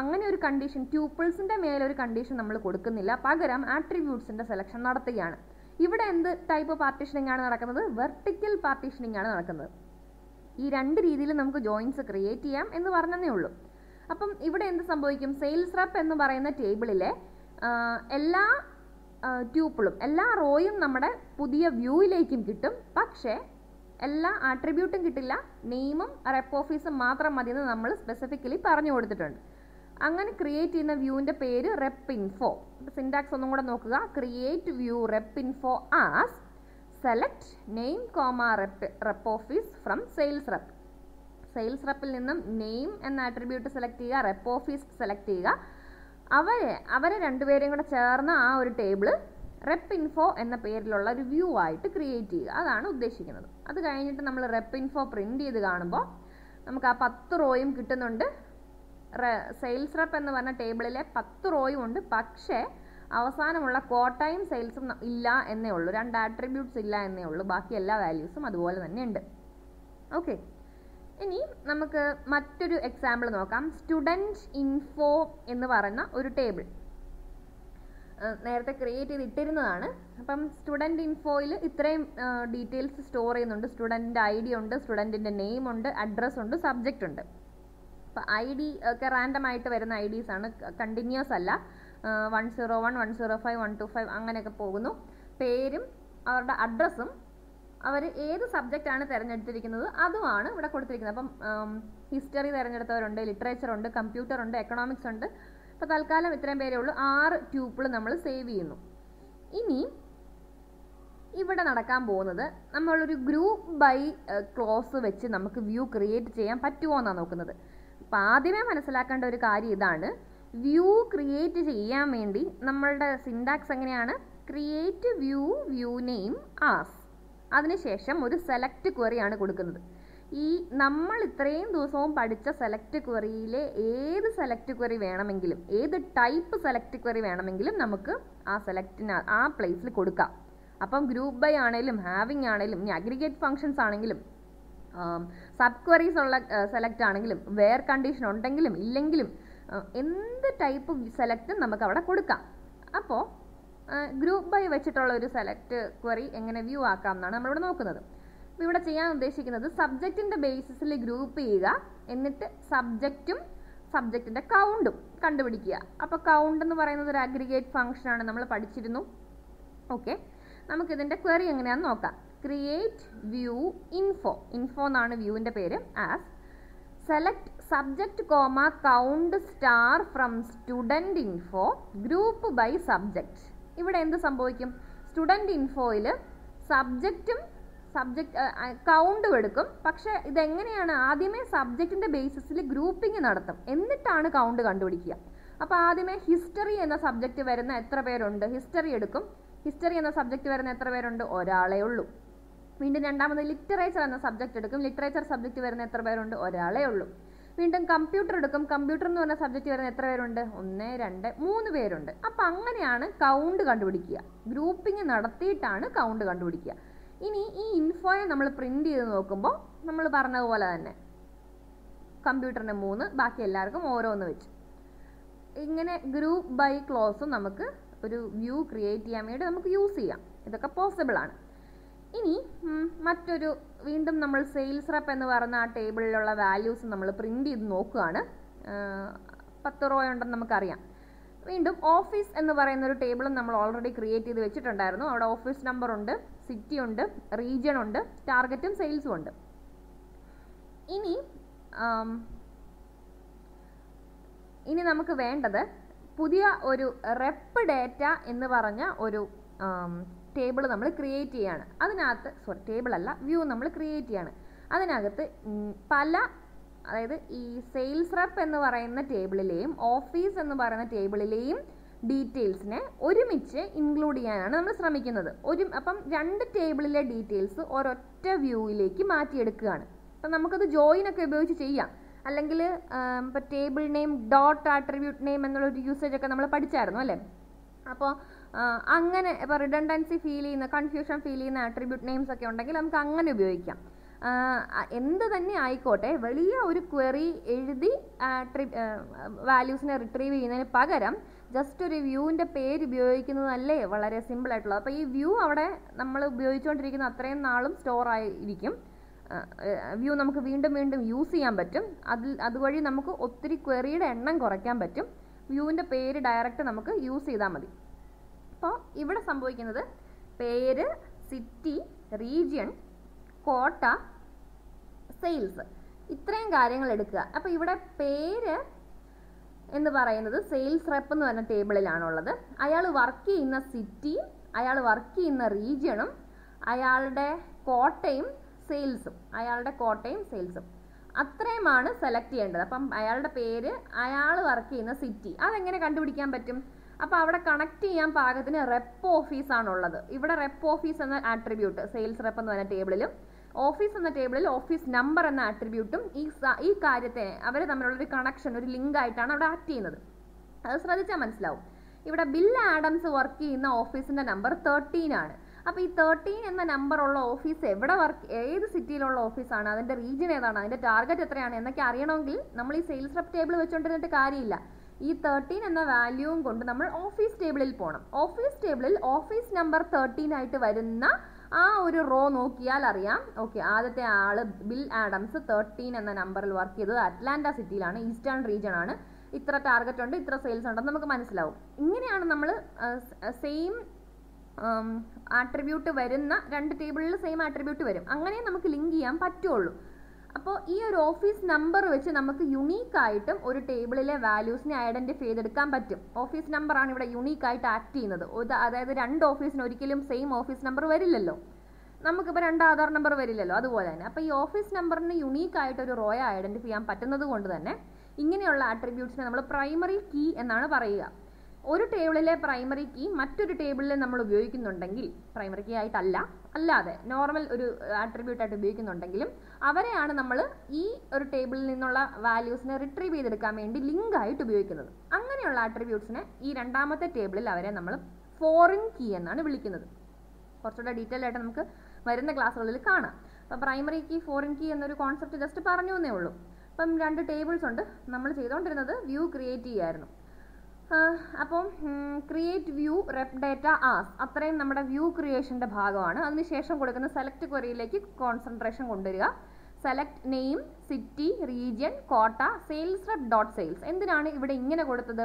അങ്ങനെ ഒരു കണ്ടീഷൻ, ട്യൂപ്പിൾസിൻ്റെ മേലൊരു കണ്ടീഷൻ നമ്മൾ കൊടുക്കുന്നില്ല, പകരം ആട്രിബ്യൂട്ട്സിൻ്റെ സെലക്ഷൻ നടത്തുകയാണ്. ഇവിടെ എന്ത് ടൈപ്പ് പാർട്ടീഷനിങ് ആണ് നടക്കുന്നത്? വെർട്ടിക്കൽ പാർട്ടീഷനിങ് ആണ് നടക്കുന്നത്. ഈ രണ്ട് രീതിയിൽ നമുക്ക് ജോയിൻസ് ക്രിയേറ്റ് ചെയ്യാം എന്ന് പറഞ്ഞതേ ഉള്ളൂ. അപ്പം ഇവിടെ എന്ത് സംഭവിക്കും? സെയിൽസ് റെപ്പ് എന്ന് പറയുന്ന ടേബിളിലെ എല്ലാ ട്യൂപ്പിളും എല്ലാ റോയും നമ്മുടെ പുതിയ വ്യൂയിലേക്കും കിട്ടും, പക്ഷേ എല്ലാ ആട്രിബ്യൂട്ടും കിട്ടില്ല. നെയിമും റെപ്പ് ഓഫീസും മാത്രം മതിയെന്ന് നമ്മൾ സ്പെസിഫിക്കലി പറഞ്ഞു കൊടുത്തിട്ടുണ്ട്. അങ്ങനെ ക്രിയേറ്റ് ചെയ്യുന്ന വ്യൂവിൻ്റെ പേര് റെപ്പ് ഇൻഫോ. സിൻടാക്സ് ഒന്നും കൂടെ നോക്കുക. Create view rep info as select name comma rep office from sales rep. Sales റെപ്പിൽ നിന്നും നെയിം എന്ന ആട്രിബ്യൂട്ട് സെലക്ട് ചെയ്യുക, റെപ്പ് ഓഫീസ് സെലക്ട് ചെയ്യുക. അവരെ രണ്ടുപേരെയും കൂടെ ചേർന്ന ആ ഒരു ടേബിൾ റെപ്പ് ഇൻഫോ എന്ന പേരിലുള്ള ഒരു വ്യൂ ആയിട്ട് ക്രിയേറ്റ് ചെയ്യുക. അതാണ് ഉദ്ദേശിക്കുന്നത്. അത് കഴിഞ്ഞിട്ട് നമ്മൾ റെപ്പ് ഇൻഫോ പ്രിന്റ് ചെയ്ത് കാണുമ്പോൾ നമുക്ക് ആ 10 റോയും കിട്ടുന്നുണ്ട്. സെയിൽസ് റെപ്പ് എന്ന് പറഞ്ഞ ടേബിളിലെ 10 റോയും ഉണ്ട്, പക്ഷേ അവസാനമുള്ള കോട്ടയും സെയിൽസും ഇല്ല എന്നേ ഉള്ളൂ. 2 ആട്രിബ്യൂട്ട്സ് ഇല്ല എന്നേ ഉള്ളൂ. ബാക്കി എല്ലാ വാല്യൂസും അതുപോലെ തന്നെ ഉണ്ട്. ഓക്കെ, ഇനി നമുക്ക് മറ്റൊരു എക്സാമ്പിൾ നോക്കാം. സ്റ്റുഡൻറ്റ് ഇൻഫോ എന്ന് പറയുന്ന ഒരു ടേബിൾ നേരത്തെ ക്രിയേറ്റ് ചെയ്തിട്ടിരുന്നതാണ്. അപ്പം സ്റ്റുഡൻറ്റ് ഇൻഫോയിൽ ഇത്രയും ഡീറ്റെയിൽസ് സ്റ്റോർ ചെയ്യുന്നുണ്ട്. സ്റ്റുഡൻറ്റിൻ്റെ ID ഉണ്ട്, സ്റ്റുഡൻറ്റിൻ്റെ നെയിം ഉണ്ട്, അഡ്രസ്സ് ഉണ്ട്, സബ്ജക്റ്റ് ഉണ്ട്. അപ്പോൾ ID ഒക്കെ റാൻഡം ആയിട്ട് വരുന്ന IDs ആണ്, കണ്ടിന്യൂസ് അല്ല. 101, 105, 125 അങ്ങനെയൊക്കെ പോകുന്നു. പേരും അവരുടെ അഡ്രസ്സും അവർ ഏത് സബ്ജക്റ്റ് ആണ് തിരഞ്ഞെടുത്തിരിക്കുന്നത് അതുമാണ് ഇവിടെ കൊടുത്തിരിക്കുന്നത്. അപ്പം ഹിസ്റ്ററി തിരഞ്ഞെടുത്തവരുണ്ട്, ലിറ്ററേച്ചർ ഉണ്ട്, കമ്പ്യൂട്ടർ ഉണ്ട്, എക്കണോമിക്സ് ഉണ്ട്. അപ്പോൾ തൽക്കാലം ഇത്രയും പേരേ ഉള്ളൂ. 6 ട്യൂപ്പിൾ നമ്മൾ സേവ് ചെയ്യുന്നു. ഇനി ഇവിടെ നടക്കാൻ പോകുന്നത്, നമ്മളൊരു ഗ്രൂപ്പ് ബൈ ക്ലോസ് വെച്ച് നമുക്ക് വ്യൂ ക്രിയേറ്റ് ചെയ്യാൻ പറ്റുമോ എന്നാണ് നോക്കുന്നത്. അപ്പോൾ ആദ്യമേ മനസ്സിലാക്കേണ്ട ഒരു കാര്യം ഇതാണ്. വ്യൂ ക്രിയേറ്റ് ചെയ്യാൻ വേണ്ടി നമ്മളുടെ സിൻടാക്സ് എങ്ങനെയാണ്? ക്രിയേറ്റ് വ്യൂ നെയിം ആസ്, അതിനുശേഷം ഒരു സെലക്ട് ക്വറിയാണ് കൊടുക്കുന്നത്. ഈ നമ്മൾ ഇത്രയും ദിവസവും പഠിച്ച സെലക്ട് ക്വറിയിലെ ഏത് സെലക്ട് ക്വറി വേണമെങ്കിലും, ഏത് ടൈപ്പ് സെലക്ട് ക്വറി വേണമെങ്കിലും നമുക്ക് ആ ആ പ്ലേസിൽ കൊടുക്കാം. അപ്പം ഗ്രൂപ്പ് ബൈ ആണെങ്കിലും ഹാവിങ് ആണെങ്കിലും ഇനി അഗ്രിഗേറ്റ് ഫങ്ഷൻസ് ആണെങ്കിലും സബ് ക്വറീസ് ഉള്ള സെലക്ട് ആണെങ്കിലും വേർ കണ്ടീഷൻ ഉണ്ടെങ്കിലും ഇല്ലെങ്കിലും എന്ത് ടൈപ്പ് സെലക്റ്റും നമുക്ക് അവിടെ കൊടുക്കാം. അപ്പോൾ ഗ്രൂപ്പ് ബൈ വെച്ചിട്ടുള്ള ഒരു സെലക്ട് ക്വറി എങ്ങനെ വ്യൂ ആക്കാം എന്നാണ് നമ്മളിവിടെ നോക്കുന്നത്. അപ്പോൾ ഇവിടെ ചെയ്യാൻ ഉദ്ദേശിക്കുന്നത് സബ്ജക്റ്റിൻ്റെ ബേസിസിൽ ഗ്രൂപ്പ് ചെയ്യുക, എന്നിട്ട് സബ്ജക്റ്റും സബ്ജക്റ്റിൻ്റെ കൗണ്ടും കണ്ടുപിടിക്കുക. അപ്പോൾ കൗണ്ട് എന്ന് പറയുന്നത് ഒരു അഗ്രിഗേറ്റ് ഫംഗ്ഷനാണ്, നമ്മൾ പഠിച്ചിരുന്നു. ഓക്കെ, നമുക്കിതിൻ്റെ ക്വറി എങ്ങനെയാണെന്ന് നോക്കാം. ക്രിയേറ്റ് വ്യൂ ഇൻഫോ എന്നാണ് വ്യൂവിൻ്റെ പേര്. As select subject comma count star from student info group by subject. ഇവിടെ എന്ത് സംഭവിക്കും? സ്റ്റുഡൻറ്റ് ഇൻഫോയിൽ സബ്ജക്റ്റും കൗണ്ടും എടുക്കും. പക്ഷേ ഇതെങ്ങനെയാണ്? ആദ്യമേ സബ്ജക്റ്റിൻ്റെ ബേസിസിൽ ഗ്രൂപ്പിംഗ് നടത്തും, എന്നിട്ടാണ് കൗണ്ട് കണ്ടുപിടിക്കുക. അപ്പോൾ ആദ്യമേ ഹിസ്റ്ററി എന്ന സബ്ജക്റ്റ് വരുന്ന എത്ര പേരുണ്ട്? ഹിസ്റ്ററി എടുക്കും. ഹിസ്റ്ററി എന്ന സബ്ജക്റ്റ് വരുന്ന എത്ര പേരുണ്ട്? ഒരാളേ ഉള്ളൂ. വീണ്ടും രണ്ടാമത് ലിറ്ററേച്ചർ എന്ന സബ്ജക്റ്റ് എടുക്കും. ലിറ്ററേച്ചർ സബ്ജക്റ്റ് വരുന്ന എത്ര പേരുണ്ട്? ഒരാളേ ഉള്ളൂ. വീണ്ടും കമ്പ്യൂട്ടർ എടുക്കും. കമ്പ്യൂട്ടർ എന്ന് പറഞ്ഞ സബ്ജക്റ്റ് വരുന്ന എത്ര പേരുണ്ട്? 1, 2, 3 പേരുണ്ട്. അപ്പം അങ്ങനെയാണ് കൗണ്ട് കണ്ടുപിടിക്കുക. ഗ്രൂപ്പിംഗ് നടത്തിയിട്ടാണ് കൗണ്ട് കണ്ടുപിടിക്കുക. ഇനി ഈ ഇൻഫോയെ നമ്മൾ പ്രിന്റ് ചെയ്ത് നോക്കുമ്പോൾ നമ്മൾ പറഞ്ഞതുപോലെ തന്നെ കമ്പ്യൂട്ടറിന് 3, ബാക്കി എല്ലാവർക്കും ഓരോന്ന് വെച്ച്. ഇങ്ങനെ ഗ്രൂപ്പ് ബൈ ക്ലോസും നമുക്ക് ഒരു വ്യൂ ക്രിയേറ്റ് ചെയ്യാൻ വേണ്ടി നമുക്ക് യൂസ് ചെയ്യാം. ഇതൊക്കെ പോസിബിൾ ആണ്. ഇനി മറ്റൊരു വീണ്ടും നമ്മൾ സെയിൽസ് റെപ്പ് എന്ന് പറയുന്ന ആ ടേബിളിലുള്ള വാല്യൂസ് നമ്മൾ പ്രിന്റ് ചെയ്ത് നോക്കുകയാണ്. 10 റോ ഉണ്ടെന്ന് നമുക്കറിയാം. വീണ്ടും ഓഫീസ് എന്ന് പറയുന്ന ഒരു ടേബിളും നമ്മൾ ഓൾറെഡി ക്രിയേറ്റ് ചെയ്ത് വെച്ചിട്ടുണ്ടായിരുന്നു. അവിടെ ഓഫീസ് നമ്പർ ഉണ്ട്, സിറ്റി ഉണ്ട്, റീജിയൺ ഉണ്ട്, ടാർഗറ്റും സെയിൽസും ഉണ്ട്. ഇനി നമുക്ക് വേണ്ടത് പുതിയ ഒരു റെപ്പ് ഡേറ്റ എന്ന് പറഞ്ഞ ഒരു ടേബിൾ നമ്മൾ ക്രിയേറ്റ് ചെയ്യാണ്. അതിനകത്ത് ടേബിൾ അല്ല, വ്യൂ നമ്മൾ ക്രിയേറ്റ് ചെയ്യാണ്. അതിനകത്ത് അതായത് ഈ സെയിൽസ് റെപ്പ് എന്ന് പറയുന്ന ടേബിളിലെയും ഓഫീസ് എന്ന് പറയുന്ന ടേബിളിലെയും ഡീറ്റെയിൽസിനെ ഒരുമിച്ച് ഇൻക്ലൂഡ് ചെയ്യാനാണ് നമ്മൾ ശ്രമിക്കുന്നത്. അപ്പം 2 ടേബിളിലെ ഡീറ്റെയിൽസ് ഒരൊറ്റ വ്യൂവിലേക്ക് മാറ്റിയെടുക്കുകയാണ്. അപ്പം നമുക്കത് ജോയിൻ ഒക്കെ ഉപയോഗിച്ച് ചെയ്യാം. അല്ലെങ്കിൽ ഇപ്പോൾ table name dot attribute name എന്നുള്ളൊരു യൂസേജ് ഒക്കെ നമ്മൾ പഠിച്ചായിരുന്നു അല്ലേ. അപ്പോൾ അങ്ങനെ ഇപ്പോൾ റിഡൻഡൻസി ഫീൽ ചെയ്യുന്ന, കൺഫ്യൂഷൻ ഫീൽ ചെയ്യുന്ന ആട്രിബ്യൂട്ട് നെയിംസ് ഒക്കെ ഉണ്ടെങ്കിൽ നമുക്ക് അങ്ങനെ ഉപയോഗിക്കാം. എന്ത് തന്നെ ആയിക്കോട്ടെ, വലിയ ഒരു ക്വറി എഴുതി വാല്യൂസിനെ റിട്രീവ് ചെയ്യുന്നതിന് പകരം ജസ്റ്റ് ഒരു വ്യൂവിൻ്റെ പേര് ഉപയോഗിക്കുന്നതല്ലേ വളരെ സിമ്പിൾ ആയിട്ടുള്ളത്. അപ്പോൾ ഈ വ്യൂ അവിടെ നമ്മൾ ഉപയോഗിച്ചുകൊണ്ടിരിക്കുന്ന അത്രയും നാളും സ്റ്റോർ ആയിരിക്കും. വ്യൂ നമുക്ക് വീണ്ടും വീണ്ടും യൂസ് ചെയ്യാൻ പറ്റും. അതുവഴി നമുക്ക് ഒത്തിരി ക്വറിയുടെ എണ്ണം കുറയ്ക്കാൻ പറ്റും. വ്യൂവിൻ്റെ പേര് ഡയറക്റ്റ് നമുക്ക് യൂസ് ചെയ്താൽ മതി. അപ്പോൾ ഇവിടെ സംഭവിക്കുന്നത് പേര്, സിറ്റി, റീജിയൺ, കോട്ട, സെയിൽസ്, ഇത്രയും കാര്യങ്ങൾ എടുക്കുക. അപ്പോൾ ഇവിടെ പേര് എന്ന് പറയുന്നത് സെയിൽസ് റെപ്പ് എന്ന് പറഞ്ഞ ടേബിളിലാണുള്ളത്. അയാൾ വർക്ക് ചെയ്യുന്ന സിറ്റിയും അയാൾ വർക്ക് ചെയ്യുന്ന റീജിയണും അയാളുടെ കോട്ടയും സെയിൽസും അത്രയുമാണ് സെലക്ട് ചെയ്യേണ്ടത്. അപ്പം അയാളുടെ പേര്, അയാൾ വർക്ക് ചെയ്യുന്ന സിറ്റി, അതെങ്ങനെ കണ്ടുപിടിക്കാൻ പറ്റും? അപ്പോൾ അവിടെ കണക്ട് ചെയ്യാൻ പാകത്തിന് റെപ്പ് ഓഫീസ് ആണുള്ളത്. ഇവിടെ റെപ്പ് ഓഫീസ് എന്ന ആട്രിബ്യൂട്ട് സെയിൽസ് റെപ്പ് എന്ന് പറഞ്ഞ ടേബിളിലും ഓഫീസ് എന്ന ടേബിളിൽ ഓഫീസ് നമ്പർ എന്ന ആട്രിബ്യൂട്ടും ഈ കാര്യത്തെ അവർ തമ്മിലുള്ളൊരു കണക്ഷൻ, ഒരു ലിങ്ക് ആയിട്ടാണ് അവിടെ ആക്ട് ചെയ്യുന്നത്. അത് ശ്രദ്ധിച്ചാൽ മനസ്സിലാവും. ഇവിടെ ബിൽ ആഡംസ് വർക്ക് ചെയ്യുന്ന ഓഫീസിൻ്റെ നമ്പർ 13 ആണ്. അപ്പോൾ ഈ 13 എന്ന നമ്പർ ഉള്ള ഓഫീസ് ഏത് സിറ്റിയിലുള്ള ഓഫീസാണ്, അതിൻ്റെ റീജിയൻ ഏതാണ്, അതിൻ്റെ ടാർഗറ്റ് എത്രയാണ് എന്നൊക്കെ അറിയണമെങ്കിൽ നമ്മൾ ഈ സെയിൽസ് റെപ്പ് ടേബിൾ വെച്ചുകൊണ്ടിരുന്നിട്ട് കാര്യമില്ല. ഈ 13 എന്ന വാല്യൂവും കൊണ്ട് നമ്മൾ ഓഫീസ് ടേബിളിൽ പോകണം. ഓഫീസ് ടേബിളിൽ ഓഫീസ് നമ്പർ 13 ആയിട്ട് വരുന്ന ആ ഒരു റോ നോക്കിയാൽ അറിയാം, ഓക്കെ, ആദ്യത്തെ ആള് ബിൽ ആഡംസ് 13 എന്ന നമ്പറിൽ വർക്ക് ചെയ്തത് അറ്റ്ലാന്റ സിറ്റിയിലാണ്, ഈസ്റ്റേൺ റീജിയൺ ആണ്, ഇത്ര ടാർഗറ്റ് ഉണ്ട്, ഇത്ര സെയിൽസ് ഉണ്ടെന്ന് നമുക്ക് മനസ്സിലാവും. ഇങ്ങനെയാണ് നമ്മൾ സെയിം ആട്രിബ്യൂട്ട് വരുന്ന 2 ടേബിളിൽ സെയിം ആട്രിബ്യൂട്ട് വരും. അങ്ങനെ നമുക്ക് ലിങ്ക് ചെയ്യാൻ പറ്റുള്ളൂ. അപ്പോൾ ഈ ഒരു ഓഫീസ് നമ്പർ വെച്ച് നമുക്ക് യുണീക്കായിട്ടും ഒരു ടേബിളിലെ വാല്യൂസിനെ ഐഡൻറ്റിഫൈ ചെയ്തെടുക്കാൻ പറ്റും. ഓഫീസ് നമ്പറാണ് ഇവിടെ യുണീക്കായിട്ട് ആക്ട് ചെയ്യുന്നത്. അതായത് 2 ഓഫീസിന് ഒരിക്കലും സെയിം ഓഫീസ് നമ്പർ വരില്ലല്ലോ. നമുക്കിപ്പോൾ 2 ആധാർ നമ്പർ വരില്ലല്ലോ. അതുപോലെ തന്നെ അപ്പോൾ ഈ ഓഫീസ് നമ്പറിന് യുണീക്കായിട്ട് ഒരു റോയെ ഐഡൻറ്റിഫൈ ചെയ്യാൻ പറ്റുന്നത് കൊണ്ട് തന്നെ ഇങ്ങനെയുള്ള ആട്രിബ്യൂട്ട്സിനെ നമ്മൾ പ്രൈമറി കീ എന്നാണ് പറയുക. ഒരു ടേബിളിലെ പ്രൈമറി കീ മറ്റൊരു ടേബിളിൽ നമ്മൾ ഉപയോഗിക്കുന്നുണ്ടെങ്കിൽ, പ്രൈമറി കീ ആയിട്ടല്ല, അല്ലാതെ നോർമൽ ഒരു ആട്രിബ്യൂട്ടായിട്ട് ഉപയോഗിക്കുന്നുണ്ടെങ്കിലും അവരെയാണ് നമ്മൾ ഈ ഒരു ടേബിളിൽ നിന്നുള്ള വാല്യൂസിനെ റിട്രീവ് ചെയ്തെടുക്കാൻ വേണ്ടി ലിങ്ക് ആയിട്ട് ഉപയോഗിക്കുന്നത്. അങ്ങനെയുള്ള ആട്രിബ്യൂട്ട്സിനെ ഈ രണ്ടാമത്തെ ടേബിളിൽ അവരെ നമ്മൾ ഫോറിൻ കീ എന്നാണ് വിളിക്കുന്നത്. കുറച്ചുകൂടെ ഡീറ്റെയിൽ ആയിട്ട് നമുക്ക് വരുന്ന ക്ലാസ്സുകളിൽ കാണാം. അപ്പോൾ പ്രൈമറി കീ, ഫോറിൻ കീ എന്നൊരു കോൺസെപ്റ്റ് ജസ്റ്റ് പറഞ്ഞു എന്നേ ഉള്ളൂ. അപ്പം 2 ടേബിൾസ് ഉണ്ട്. നമ്മൾ ചെയ്തുകൊണ്ടിരുന്നത് വ്യൂ ക്രിയേറ്റ് ചെയ്യായിരുന്നു. അപ്പം create view rep data as, അത്രയും നമ്മുടെ വ്യൂ ക്രിയേഷൻ്റെ ഭാഗമാണ്. അതിനുശേഷം കൊടുക്കുന്ന സെലക്ട് ക്വറിയിലേക്ക് കോൺസെൻട്രേഷൻ കൊണ്ടുവരിക. സെലക്ട് നെയിം, സിറ്റി, റീജിയൻ, കോട്ട, സെയിൽസ് റെപ്പ് ഡോട്ട് സെയിൽസ്. എന്തിനാണ് ഇവിടെ ഇങ്ങനെ കൊടുത്തത്?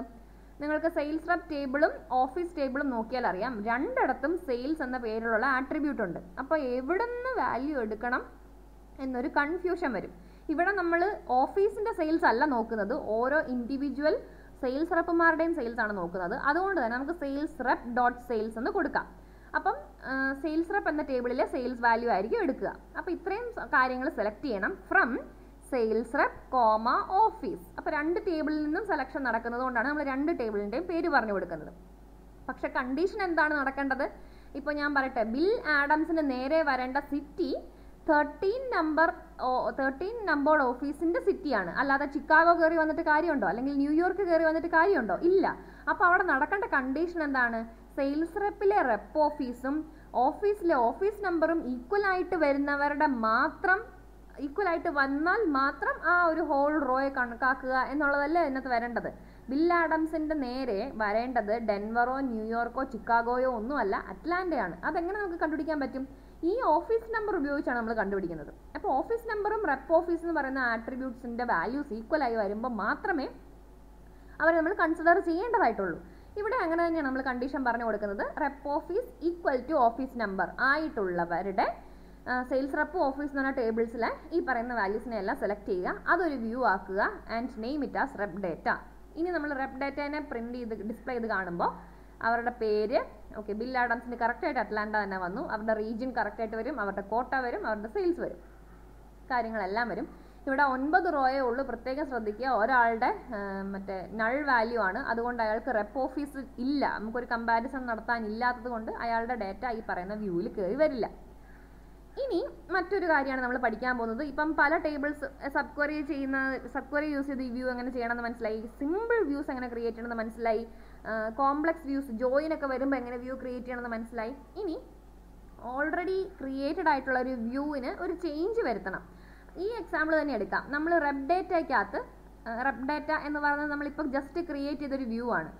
നിങ്ങൾക്ക് സെയിൽസ് റെപ്പ് ടേബിളും ഓഫീസ് ടേബിളും നോക്കിയാൽ അറിയാം, 2ഇടത്തും സെയിൽസ് എന്ന പേരിലുള്ള ആട്രിബ്യൂട്ട് ഉണ്ട്. അപ്പോൾ എവിടെ നിന്ന് വാല്യൂ എടുക്കണം എന്നൊരു കൺഫ്യൂഷൻ വരും. ഇവിടെ നമ്മൾ ഓഫീസിൻ്റെ സെയിൽസ് അല്ല നോക്കുന്നത്, ഓരോ ഇൻഡിവിജ്വൽ സെയിൽസ് റെപ്പുമാരുടെയും സെയിൽസ് ആണ് നോക്കുന്നത്. അതുകൊണ്ട് തന്നെ നമുക്ക് സെയിൽസ് റെപ്പ് ഡോട്ട് സെയിൽസ് എന്ന് കൊടുക്കാം. അപ്പം സെയിൽസ് റെപ്പ് എന്ന ടേബിളിലെ സെയിൽസ് വാല്യൂ ആയിരിക്കും എടുക്കുക. അപ്പോൾ ഇത്രയും കാര്യങ്ങൾ സെലക്ട് ചെയ്യണം. From sales rep comma office. അപ്പോൾ 2 ടേബിളിൽ നിന്നും സെലക്ഷൻ നടക്കുന്നത് കൊണ്ടാണ് നമ്മൾ 2 ടേബിളിൻ്റെയും പേര് പറഞ്ഞു കൊടുക്കുന്നത്. പക്ഷെ കണ്ടീഷൻ എന്താണ് നടക്കേണ്ടത്? ഇപ്പോൾ ഞാൻ പറയട്ടെ, ബിൽ ആഡംസിന് നേരെ വരേണ്ട സിറ്റി 13 നമ്പർ ഓഫീസിൻ്റെ സിറ്റിയാണ്. അല്ലാതെ ചിക്കാഗോ കയറി വന്നിട്ട് കാര്യമുണ്ടോ, അല്ലെങ്കിൽ ന്യൂയോർക്ക് കയറി വന്നിട്ട് കാര്യമുണ്ടോ? ഇല്ല. അപ്പോൾ അവിടെ നടക്കേണ്ട കണ്ടീഷൻ എന്താണ്? സെയിൽസ് റെപ്പിലെ റെപ്പ് ഓഫീസും ഓഫീസിലെ ഓഫീസ് നമ്പറും ഈക്വലായിട്ട് വരുന്നവരുടെ മാത്രം, ഈക്വലായിട്ട് വന്നാൽ മാത്രം ആ ഒരു ഹോൾ റോയെ കണക്കാക്കുക എന്നുള്ളതല്ലേ ഇതിനകത്ത് വരേണ്ടത്. ബിൽ ആഡംസിൻ്റെ നേരെ വരേണ്ടത് ഡെൻവറോ ന്യൂയോർക്കോ ചിക്കാഗോയോ ഒന്നുമല്ല, അറ്റ്ലാന്റയാണ്. അതെങ്ങനെ നമുക്ക് കണ്ടുപിടിക്കാൻ പറ്റും? ഈ ഓഫീസ് നമ്പർ ഉപയോഗിച്ചാണ് നമ്മൾ കണ്ടുപിടിക്കുന്നത്. അപ്പോൾ ഓഫീസ് നമ്പറും റെപ്പ് ഓഫീസ് എന്ന് പറയുന്ന ആട്രിബ്യൂട്ട്സിൻ്റെ വാല്യൂസ് ഈക്വലായി വരുമ്പോൾ മാത്രമേ അവരെ നമ്മൾ കൺസിഡർ ചെയ്യേണ്ടതായിട്ടുള്ളൂ. ഇവിടെ അങ്ങനെ തന്നെയാണ് നമ്മൾ കണ്ടീഷൻ പറഞ്ഞു കൊടുക്കുന്നത്. Rep office equal to office number ആയിട്ടുള്ളവരുടെ സെയിൽസ് റെപ്പ് ഓഫീസ് എന്ന് പറഞ്ഞ ടേബിൾസിലെ ഈ പറയുന്ന വാല്യൂസിനെ എല്ലാം സെലക്ട് ചെയ്യുക, അതൊരു വ്യൂ ആക്കുക and name it as rep data. ഇനി നമ്മൾ റെപ്പ് ഡേറ്റേനെ പ്രിന്റ് ചെയ്ത് ഡിസ്പ്ലേ ചെയ്ത് കാണുമ്പോൾ അവരുടെ പേര് ഓക്കെ, ബിൽ ആഡംസിന് കറക്റ്റായിട്ട് അറ്റ്ലാന്റ തന്നെ വന്നു, അവരുടെ റീജിയൻ കറക്റ്റായിട്ട് വരും, അവരുടെ കോട്ട വരും, അവരുടെ സെയിൽസ് വരും, കാര്യങ്ങളെല്ലാം വരും. ഇവിടെ 9 റോയേ ഉള്ളൂ. പ്രത്യേകം ശ്രദ്ധിക്കുക, ഒരാളുടെ മറ്റേ നൾ വാല്യൂ ആണ്, അതുകൊണ്ട് അയാൾക്ക് റെപ്പ് ഓഫീസ് ഇല്ല, നമുക്കൊരു കമ്പാരിസൺ നടത്താൻ ഇല്ലാത്തത് കൊണ്ട് അയാളുടെ ഡേറ്റ ഈ പറയുന്ന വ്യൂവിൽ കയറി വരില്ല. ഇനി മറ്റൊരു കാര്യമാണ് നമ്മൾ പഠിക്കാൻ പോകുന്നത്. ഇപ്പം പല ടേബിൾസ് സബ് ക്വറി യൂസ് ചെയ്ത് ഈ വ്യൂ എങ്ങനെ ചെയ്യണമെന്ന് മനസ്സിലായി, സിമ്പിൾ വ്യൂസ് എങ്ങനെ ക്രിയേറ്റ് ചെയ്യണമെന്ന് മനസ്സിലായി, കോംപ്ലക്സ് വ്യൂസ് ജോയിനൊക്കെ വരുമ്പോൾ എങ്ങനെ വ്യൂ ക്രിയേറ്റ് ചെയ്യണമെന്ന് മനസ്സിലായി. ഇനി ഓൾറെഡി ക്രിയേറ്റഡ് ആയിട്ടുള്ള ഒരു വ്യൂവിന് ഒരു ചേഞ്ച് വരുത്തണം. ഈ എക്സാമ്പിൾ തന്നെ എടുക്കാം. നമ്മൾ റെപ്പ് ഡേറ്റയ്ക്കകത്ത് റെപ്പ് ഡേറ്റ എന്ന് പറയുന്നത് നമ്മളിപ്പോൾ ജസ്റ്റ് ക്രിയേറ്റ് ചെയ്തൊരു വ്യൂ ആണ്.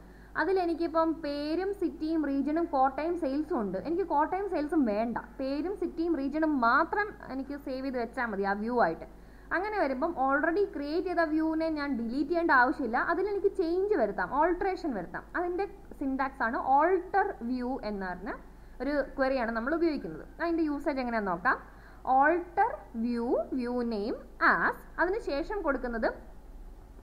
അതിലെനിക്കിപ്പം പേരും സിറ്റിയും റീജിയനും കോട്ടയം സെയിൽസും ഉണ്ട്. എനിക്ക് കോട്ടയം സെയിൽസും വേണ്ട, പേരും സിറ്റിയും റീജിയനും മാത്രം എനിക്ക് സേവ് ചെയ്ത് വെച്ചാൽ മതി ആ വ്യൂ ആയിട്ട്. അങ്ങനെ വരുമ്പം ഓൾറെഡി ക്രിയേറ്റ് ചെയ്ത വ്യൂവിനെ ഞാൻ ഡിലീറ്റ് ചെയ്യേണ്ട ആവശ്യമില്ല, അതിലെനിക്ക് ചേഞ്ച് വരുത്താം, ഓൾട്ടറേഷൻ വരുത്താം. അതിൻ്റെ സിൻടാക്സ് ആണ് ഓൾട്ടർ വ്യൂ എന്ന് പറഞ്ഞ ഒരു ക്വറിയാണ് നമ്മൾ ഉപയോഗിക്കുന്നത്. അതിൻ്റെ യൂസേജ് എങ്ങനെയാണെന്ന് നോക്കാം. ഓൾട്ടർ വ്യൂ നെയിം ആസ്, അതിനുശേഷം കൊടുക്കുന്നത്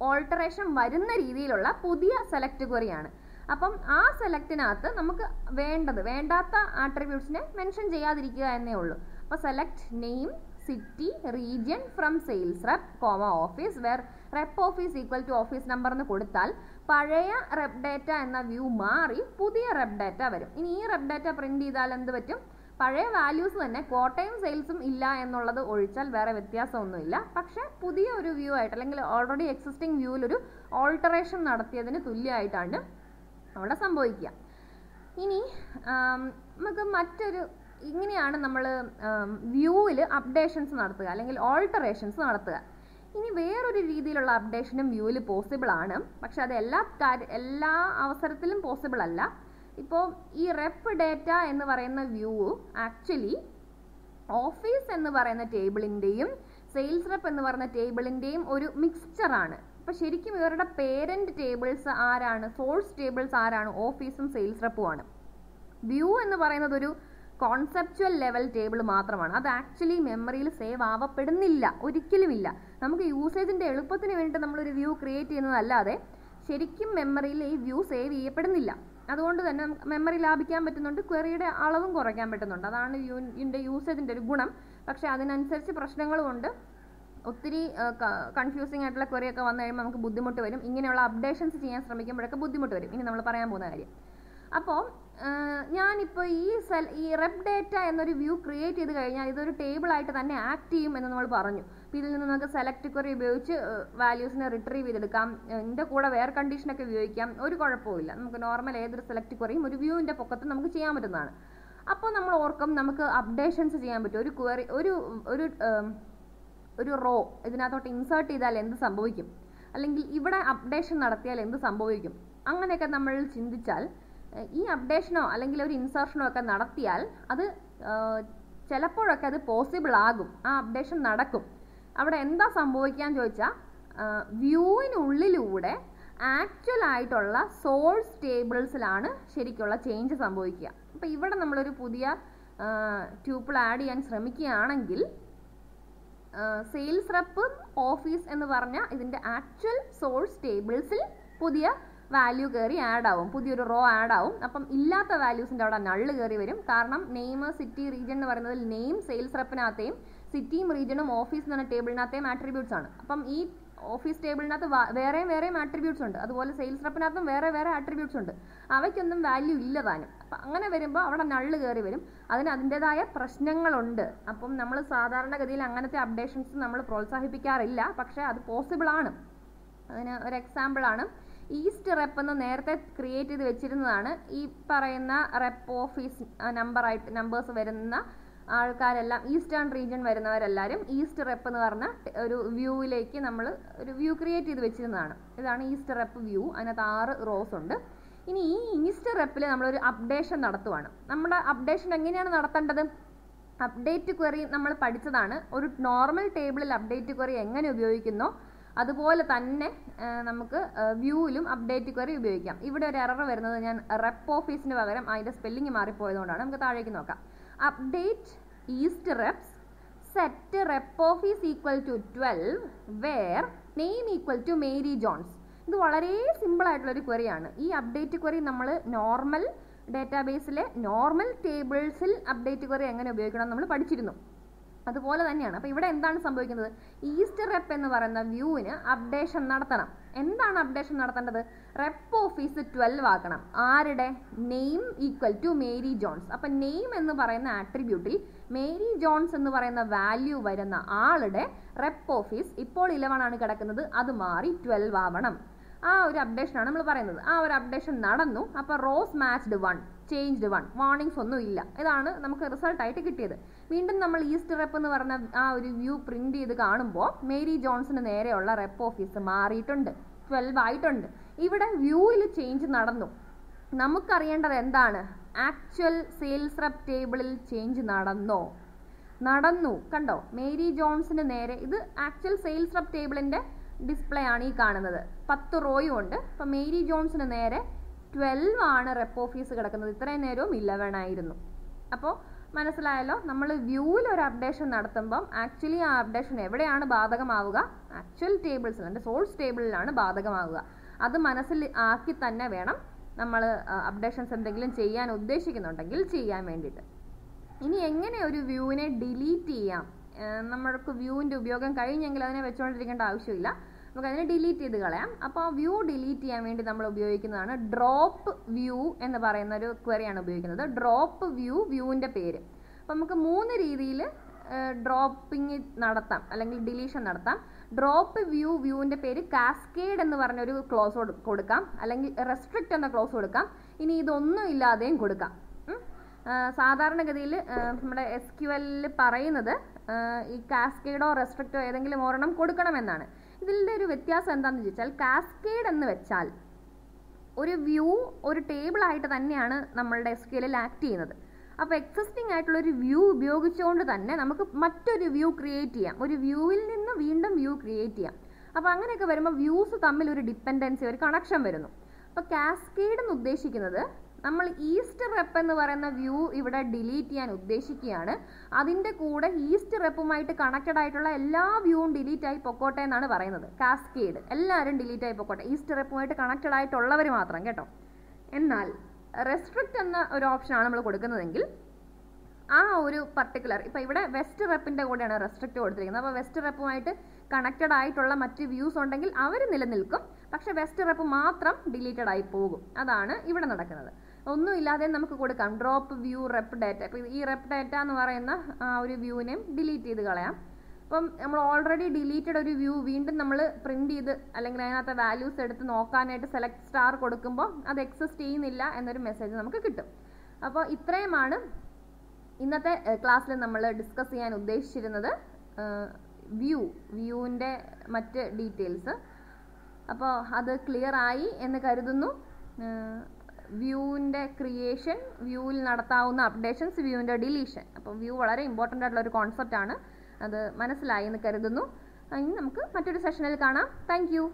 ഓൾട്ടറേഷൻ വരുന്ന രീതിയിലുള്ള പുതിയ സെലക്ട് ക്വറിയാണ്. അപ്പം ആ സെലക്റ്റിനകത്ത് നമുക്ക് വേണ്ടാത്ത ആട്രിബ്യൂട്ട്സിനെ മെൻഷൻ ചെയ്യാതിരിക്കുക എന്നേ ഉള്ളൂ. അപ്പോൾ select name city region from sales rep office where rep office equal to office number എന്ന് കൊടുത്താൽ പഴയ റെപ്പ് ഡേറ്റ എന്ന വ്യൂ മാറി പുതിയ റെപ്പ് ഡേറ്റ വരും. ഇനി ഈ റെപ്പ് ഡേറ്റ പ്രിന്റ് ചെയ്താൽ എന്ത് പറ്റും? പഴയ വാല്യൂസ് തന്നെ, കോട്ടയം സെയിൽസും ഇല്ല എന്നുള്ളത് ഒഴിച്ചാൽ വേറെ വ്യത്യാസമൊന്നുമില്ല. പക്ഷേ പുതിയ ഒരു വ്യൂ ആയിട്ട് അല്ലെങ്കിൽ ഓൾറെഡി എക്സിസ്റ്റിംഗ് വ്യൂവിലൊരു ഓൾട്ടറേഷൻ നടത്തിയതിന് തുല്യമായിട്ടാണ് അവിടെ സംഭവിക്കുക. ഇനി നമുക്ക് ഇങ്ങനെയാണ് നമ്മൾ വ്യൂവിൽ അപ്ഡേഷൻസ് നടത്തുക അല്ലെങ്കിൽ ഓൾട്ടറേഷൻസ് നടത്തുക. ഇനി വേറൊരു രീതിയിലുള്ള അപ്ഡേഷനും വ്യൂവിൽ പോസിബിൾ ആണ്, പക്ഷെ അത് എല്ലാ അവസരത്തിലും പോസിബിൾ അല്ല. ഇപ്പോൾ ഈ റെപ്പ് ഡേറ്റ എന്ന് പറയുന്ന വ്യൂ ആക്ച്വലി ഓഫീസ് എന്ന് പറയുന്ന ടേബിളിൻ്റെയും സെയിൽസ് റെപ്പ് എന്ന് പറയുന്ന ടേബിളിൻ്റെയും ഒരു മിക്സ്ചറാണ്. അപ്പോൾ ശരിക്കും ഇവരുടെ പേരൻറ്റ് ടേബിൾസ് ആരാണ്? സോഴ്സ് ടേബിൾസ് ആരാണ്? ഓഫീസും സെയിൽസ് റെപ്പുമാണ്. വ്യൂ എന്ന് പറയുന്നത് ഒരു കോൺസെപ്ച്വൽ ലെവൽ ടേബിൾ മാത്രമാണ്. അത് ആക്ച്വലി മെമ്മറിയിൽ സേവ് ആവപ്പെടുന്നില്ല, ഒരിക്കലുമില്ല. നമുക്ക് യൂസേജിൻ്റെ എളുപ്പത്തിന് വേണ്ടിയിട്ട് നമ്മളൊരു വ്യൂ ക്രിയേറ്റ് ചെയ്യുന്നതല്ലാതെ ശരിക്കും മെമ്മറിയിൽ ഈ വ്യൂ സേവ് ചെയ്യപ്പെടുന്നില്ല. അതുകൊണ്ട് തന്നെ മെമ്മറി ലാഭിക്കാൻ പറ്റുന്നുണ്ട്, ക്വറിയുടെ അളവും കുറയ്ക്കാൻ പറ്റുന്നുണ്ട്. അതാണ് വ്യൂവിൻ്റെ യൂസേജിൻ്റെ ഒരു ഗുണം. പക്ഷേ അതിനനുസരിച്ച് പ്രശ്നങ്ങളുമുണ്ട്. ഒത്തിരി കൺഫ്യൂസിങ് ആയിട്ടുള്ള ക്വറിയൊക്കെ വന്നു കഴിയുമ്പോൾ നമുക്ക് ബുദ്ധിമുട്ട് വരും. ഇങ്ങനെയുള്ള അപ്ഡേഷൻസ് ചെയ്യാൻ ശ്രമിക്കുമ്പോഴൊക്കെ ബുദ്ധിമുട്ട് വരും. ഇനി നമ്മൾ പറയാൻ പോകുന്ന കാര്യം. അപ്പോൾ ഞാനിപ്പോൾ ഈ റെപ്പ് ഡേറ്റ എന്നൊരു വ്യൂ ക്രിയേറ്റ് ചെയ്ത് കഴിഞ്ഞാൽ ഇതൊരു ടേബിളായിട്ട് തന്നെ ആക്ട് ചെയ്യും എന്ന് നമ്മൾ പറഞ്ഞു. അപ്പോൾ ഇതിൽ നിന്ന് നമുക്ക് സെലക്ട് ക്വറി ഉപയോഗിച്ച് വാല്യൂസിനെ റിട്രീവ് ചെയ്തെടുക്കാം. ഇതിൻ്റെ കൂടെ വേറെ കണ്ടീഷനൊക്കെ ഉപയോഗിക്കാം, ഒരു കുഴപ്പമില്ല. നമുക്ക് നോർമൽ ഏതൊരു സെലക്ട് ക്വറിയും ഒരു വ്യൂവിൻ്റെ പൊക്കത്ത് നമുക്ക് ചെയ്യാൻ പറ്റുന്നതാണ്. അപ്പോൾ നമ്മൾ ഓർക്കും നമുക്ക് അപ്ഡേഷൻസ് ചെയ്യാൻ പറ്റും. ഒരു ക്വറി ഒരു റോ ഇതിനകത്തോട്ട് ഇൻസേർട്ട് ചെയ്താൽ എന്ത് സംഭവിക്കും, അല്ലെങ്കിൽ ഇവിടെ അപ്ഡേഷൻ നടത്തിയാൽ എന്ത് സംഭവിക്കും, അങ്ങനെയൊക്കെ നമ്മൾ ചിന്തിച്ചാൽ ഈ അപ്ഡേഷനോ അല്ലെങ്കിൽ ഒരു ഇൻസേർഷനോ ഒക്കെ നടത്തിയാൽ അത് ചിലപ്പോഴൊക്കെ അത് പോസിബിൾ ആകും, ആ അപ്ഡേഷൻ നടക്കും. അവിടെ എന്താ സംഭവിക്കാൻ ചോദിച്ചാൽ വ്യൂവിനുള്ളിലൂടെ ആക്ച്വൽ ആയിട്ടുള്ള സോഴ്സ് ടേബിൾസിലാണ് ശരിക്കുള്ള ചേഞ്ച് സംഭവിക്കുക. അപ്പോൾ ഇവിടെ നമ്മളൊരു പുതിയ ട്യൂപ്പിൾ ആഡ് ചെയ്യാൻ ശ്രമിക്കുകയാണെങ്കിൽ സെയിൽസ് റെപ്പും ഓഫീസ് എന്ന് പറഞ്ഞ ഇതിൻ്റെ ആക്ച്വൽ സോഴ്സ് ടേബിൾസിൽ പുതിയ വാല്യൂ കയറി ആഡ് ആവും, പുതിയൊരു റോ ആഡ് ആവും. അപ്പം ഇല്ലാത്ത വാല്യൂസിൻ്റെ അവിടെ നള്ള് കയറി വരും. കാരണം നെയിം സിറ്റി റീജിയൻ എന്ന് പറയുന്നത് നെയിം സെയിൽസ് റെപ്പിനകത്തെയും സിറ്റിയും റീജിയനും ഓഫീസ് എന്ന് പറഞ്ഞ ടേബിളിനകത്തെയും ആട്രിബ്യൂട്ട്സ് ആണ്. അപ്പം ഈ ഓഫീസ് ടേബിളിനകത്ത് വേറെയും ആട്രിബ്യൂട്ട്സ് ഉണ്ട്, അതുപോലെ സെയിൽസ് റെപ്പിനകത്തും വേറെ ആട്രിബ്യൂട്ട്സ് ഉണ്ട്. അവയ്ക്കൊന്നും വാല്യൂ ഇല്ല താനും. അപ്പം അങ്ങനെ വരുമ്പോൾ അവിടെ നള്ള് കയറി വരും. അതിൻ്റെതായ പ്രശ്നങ്ങളുണ്ട്. അപ്പം നമ്മൾ സാധാരണഗതിയിൽ അങ്ങനത്തെ അപ്ഡേഷൻസ് നമ്മൾ പ്രോത്സാഹിപ്പിക്കാറില്ല, പക്ഷേ അത് പോസിബിൾ ആണ്. അതിന് ഒരു എക്സാമ്പിളാണ് ഈസ്റ്റ് റെപ്പ് എന്ന് നേരത്തെ ക്രിയേറ്റ് ചെയ്ത് വെച്ചിരുന്നതാണ്. ഈ പറയുന്ന റെപ്പ് ഓഫീസ് നമ്പേഴ്സ് വരുന്ന ആൾക്കാരെല്ലാം ഈസ്റ്റേൺ റീജിയൻ വരുന്നവരെല്ലാവരും ഈസ്റ്റ് റെപ്പ് എന്ന് പറഞ്ഞ ഒരു വ്യൂവിലേക്ക് നമ്മൾ ഒരു വ്യൂ ക്രിയേറ്റ് ചെയ്ത് വെച്ചിരുന്നതാണ്. ഇതാണ് ഈസ്റ്റ് റെപ്പ് വ്യൂ. അതിനകത്ത് 6 റോസ് ഉണ്ട്. ഇനി ഈ ഈസ്റ്റ് റെപ്പിൽ നമ്മളൊരു അപ്ഡേഷൻ നടത്തുവാണ്. നമ്മുടെ അപ്ഡേഷൻ എങ്ങനെയാണ് നടത്തേണ്ടത്? അപ്ഡേറ്റ് ക്വറി നമ്മൾ പഠിച്ചതാണ്. ഒരു നോർമൽ ടേബിളിൽ അപ്ഡേറ്റ് ക്വറി എങ്ങനെ ഉപയോഗിക്കുന്നോ അതുപോലെ തന്നെ നമുക്ക് വ്യൂവിലും അപ്ഡേറ്റ് ക്വറി ഉപയോഗിക്കാം. ഇവിടെ ഒരു എറർ വരുന്നത് ഞാൻ റെപ്പ് ഓഫീസിന് പകരം അതിൻ്റെ സ്പെല്ലിംഗ് മാറിപ്പോയതുകൊണ്ടാണ്. നമുക്ക് താഴേക്ക് നോക്കാം. Update east reps set rep office equal to 12 where name equal to Mary Jones. ഇത് വളരെ സിമ്പിൾ ആയിട്ടുള്ളൊരു ക്വറിയാണ്. ഈ അപ്ഡേറ്റ് ക്വറി നമ്മൾ നോർമൽ ഡേറ്റാബേസിലെ നോർമൽ ടേബിൾസിൽ അപ്ഡേറ്റ് ക്വറി എങ്ങനെ ഉപയോഗിക്കണം നമ്മൾ പഠിച്ചിരുന്നു. അതുപോലെ തന്നെയാണ്. അപ്പോൾ ഇവിടെ എന്താണ് സംഭവിക്കുന്നത്? ഈസ്റ്റ് റെപ്പ് എന്ന് പറയുന്ന വ്യൂവിന് അപ്ഡേഷൻ നടത്തണം. എന്താണ് അപ്ഡേഷൻ നടത്തേണ്ടത്? റെപ്പ് ഓഫീസ് 12 ആക്കണം. ആരുടെ? Name equal to Mary Jones. അപ്പം നെയിം എന്ന് പറയുന്ന ആട്രിബ്യൂട്ടിൽ മേരി ജോൺസ് എന്ന് പറയുന്ന വാല്യൂ വരുന്ന ആളുടെ റെപ്പ് ഓഫീസ് ഇപ്പോൾ 11 ആണ് കിടക്കുന്നത്, അത് മാറി 12 ആവണം. ആ ഒരു അപ്ഡേഷനാണ് നമ്മൾ പറയുന്നത്. ആ ഒരു അപ്ഡേഷൻ നടന്നു. അപ്പോൾ റോസ് മാച്ച്ഡ് 1, ചേഞ്ച്ഡ് 1, വാർണിംഗ്സ് ഒന്നും ഇല്ല. ഇതാണ് നമുക്ക് റിസൾട്ടായിട്ട് കിട്ടിയത്. വീണ്ടും നമ്മൾ ഈസ്റ്റ് റെപ്പ് എന്ന് പറഞ്ഞ ആ ഒരു വ്യൂ പ്രിന്റ് ചെയ്ത് കാണുമ്പോൾ മേരി ജോൺസിന് നേരെയുള്ള റെപ്പ് ഓഫീസ് മാറിയിട്ടുണ്ട്, 12 ആയിട്ടുണ്ട്. ഇവിടെ വ്യൂവിൽ ചേഞ്ച് നടന്നു. നമുക്കറിയേണ്ടത് എന്താണ്? ആക്ച്വൽ സെയിൽസ് റെപ്പ് ടേബിളിൽ ചേഞ്ച് നടന്നോ? നടന്നു. കണ്ടോ? മേരി ജോൺസിന് നേരെ, ഇത് ആക്ച്വൽ സെയിൽസ് റെപ്പ് ടേബിളിൻ്റെ ഡിസ്പ്ലേ ആണ് ഈ കാണുന്നത്. 10 റോയും ഉണ്ട്. അപ്പം മേരി ജോൺസിന് നേരെ 12 ആണ് റെപ്പ് ഓഫീസ് കിടക്കുന്നത്. ഇത്രയും നേരവും 11 ആയിരുന്നു. അപ്പോൾ മനസ്സിലായല്ലോ? നമ്മൾ വ്യൂവിൽ ഒരു അപ്ഡേഷൻ നടത്തുമ്പം ആക്ച്വലി ആ അപ്ഡേഷൻ എവിടെയാണ് ബാധകമാവുക? ആക്ച്വൽ ടേബിൾസിൽ, എൻ്റെ സോഴ്സ് ടേബിളിലാണ് ബാധകമാവുക. അത് മനസ്സിൽ ആക്കി തന്നെ വേണം നമ്മൾ അപ്ഡേഷൻസ് എന്തെങ്കിലും ചെയ്യാൻ ഉദ്ദേശിക്കുന്നുണ്ടെങ്കിൽ ചെയ്യാൻ വേണ്ടിയിട്ട്. ഇനി എങ്ങനെ ഒരു വ്യൂവിനെ ഡിലീറ്റ് ചെയ്യാം? നമ്മൾക്ക് വ്യൂവിൻ്റെ ഉപയോഗം കഴിഞ്ഞെങ്കിൽ അതിനെ വെച്ചുകൊണ്ടിരിക്കേണ്ട ആവശ്യമില്ല. നമുക്കതിനെ ഡിലീറ്റ് ചെയ്ത് കളയാം. അപ്പോൾ വ്യൂ ഡിലീറ്റ് ചെയ്യാൻ വേണ്ടി നമ്മൾ ഉപയോഗിക്കുന്നതാണ് ഡ്രോപ്പ് വ്യൂ എന്ന് പറയുന്ന ഒരു ക്വറിയാണ് ഉപയോഗിക്കുന്നത്. ഡ്രോപ്പ് വ്യൂ, വ്യൂവിൻ്റെ പേര്. അപ്പോൾ നമുക്ക് 3 രീതിയിൽ ഡ്രോപ്പിംഗ് നടത്താം അല്ലെങ്കിൽ ഡിലീഷൻ നടത്താം. ഡ്രോപ്പ് വ്യൂ, വ്യൂവിൻ്റെ പേര് കാസ്കേഡ് എന്ന് പറഞ്ഞൊരു ക്ലോസ് കൊടുക്കാം, അല്ലെങ്കിൽ റെസ്ട്രിക്റ്റ് എന്ന ക്ലോസ് കൊടുക്കാം. ഇനി ഇതൊന്നും ഇല്ലാതെയും കൊടുക്കാം. സാധാരണഗതിയിൽ നമ്മുടെ SQL പറയുന്നത് ഈ കാസ്കേഡോ റെസ്ട്രിക്റ്റോ ഏതെങ്കിലും ഒരെണ്ണം കൊടുക്കണമെന്നാണ്. ഇതിൻ്റെ ഒരു വ്യത്യാസം എന്താണെന്ന് ചോദിച്ചാൽ, കാസ്കേഡ് എന്ന് വെച്ചാൽ ഒരു വ്യൂ ഒരു ടേബിളായിട്ട് തന്നെയാണ് നമ്മളുടെ SQLിൽ ആക്ട് ചെയ്യുന്നത്. അപ്പോൾ എക്സിസ്റ്റിംഗ് ആയിട്ടുള്ള ഒരു വ്യൂ ഉപയോഗിച്ചുകൊണ്ട് തന്നെ നമുക്ക് മറ്റൊരു വ്യൂ ക്രിയേറ്റ് ചെയ്യാം. ഒരു വ്യൂവിൽ നിന്ന് വീണ്ടും വ്യൂ ക്രിയേറ്റ് ചെയ്യാം. അപ്പോൾ അങ്ങനെയൊക്കെ വരുമ്പോൾ വ്യൂസ് തമ്മിൽ ഒരു ഡിപ്പെൻഡൻസി, ഒരു കണക്ഷൻ വരുന്നു. അപ്പോൾ കാസ്കേഡ് എന്ന് ഉദ്ദേശിക്കുന്നത് നമ്മൾ ഈസ്റ്റ് റെപ്പ് എന്ന് പറയുന്ന വ്യൂ ഇവിടെ ഡിലീറ്റ് ചെയ്യാൻ ഉദ്ദേശിക്കുകയാണ്. അതിൻ്റെ കൂടെ ഈസ്റ്റ് റെപ്പുമായിട്ട് കണക്റ്റഡ് ആയിട്ടുള്ള എല്ലാ വ്യൂവും ഡിലീറ്റ് ആയി പൊക്കോട്ടെ എന്നാണ് പറയുന്നത്. കാസ്കേഡ് എല്ലാവരും ഡിലീറ്റ് ആയി പൊക്കോട്ടെ, ഈസ്റ്റ് റെപ്പുമായിട്ട് കണക്റ്റഡ് ആയിട്ടുള്ളവർ മാത്രം കേട്ടോ. എന്നാൽ റെസ്ട്രിക്റ്റ് എന്ന ഒരു ഓപ്ഷനാണ് നമ്മൾ കൊടുക്കുന്നതെങ്കിൽ ആ ഒരു പർട്ടിക്കുലർ, ഇപ്പോൾ ഇവിടെ വെസ്റ്റ് റെപ്പിൻ്റെ കൂടെയാണ് റെസ്ട്രിക്റ്റ് കൊടുത്തിരിക്കുന്നത്. അപ്പോൾ വെസ്റ്റ് റെപ്പുമായിട്ട് കണക്റ്റഡ് ആയിട്ടുള്ള മറ്റ് വ്യൂസ് ഉണ്ടെങ്കിൽ അവർ നിലനിൽക്കും, പക്ഷേ വെസ്റ്റ് റെപ്പ് മാത്രം ഡിലീറ്റഡ് ആയി പോകും. അതാണ് ഇവിടെ നടക്കുന്നത്. ഒന്നുമില്ലാതെ നമുക്ക് കൊടുക്കാം ഡ്രോപ്പ് വ്യൂ റെപ്പ് ഡാറ്റ. ഇപ്പോൾ ഈ റെപ്പ് ഡാറ്റ എന്ന് പറയുന്ന ഒരു വ്യൂവിനെയും ഡിലീറ്റ് ചെയ്ത് കളയാം. അപ്പം നമ്മൾ ഓൾറെഡി ഡിലീറ്റഡ് ഒരു വ്യൂ വീണ്ടും നമ്മൾ പ്രിന്റ് ചെയ്ത് അല്ലെങ്കിൽ അതിനകത്ത് വാല്യൂസ് എടുത്ത് നോക്കാനായിട്ട് സെലക്ട് സ്റ്റാർ കൊടുക്കുമ്പോൾ അത് എക്സിസ്റ്റ് ചെയ്യുന്നില്ല എന്നൊരു മെസ്സേജ് നമുക്ക് കിട്ടും. അപ്പോൾ ഇത്രയുമാണ് ഇന്നത്തെ ക്ലാസ്സിൽ നമ്മൾ ഡിസ്കസ് ചെയ്യാൻ ഉദ്ദേശിച്ചിരുന്നത്. വ്യൂവിൻ്റെ മറ്റ് ഡീറ്റെയിൽസ്. അപ്പോൾ അത് ക്ലിയർ ആയി എന്ന് കരുതുന്നു. വ്യൂവിൻ്റെ ക്രിയേഷൻ, വ്യൂവിൽ നടത്താവുന്ന അപ്ഡേഷൻസ്, വ്യൂവിൻ്റെ ഡിലീഷൻ. അപ്പോൾ വ്യൂ വളരെ ഇമ്പോർട്ടൻ്റ് ആയിട്ടുള്ള ഒരു കോൺസെപ്റ്റാണ്. അത് മനസ്സിലായി എന്ന് കരുതുന്നു. ഇനി നമുക്ക് മറ്റൊരു സെഷനിൽ കാണാം. Thank you.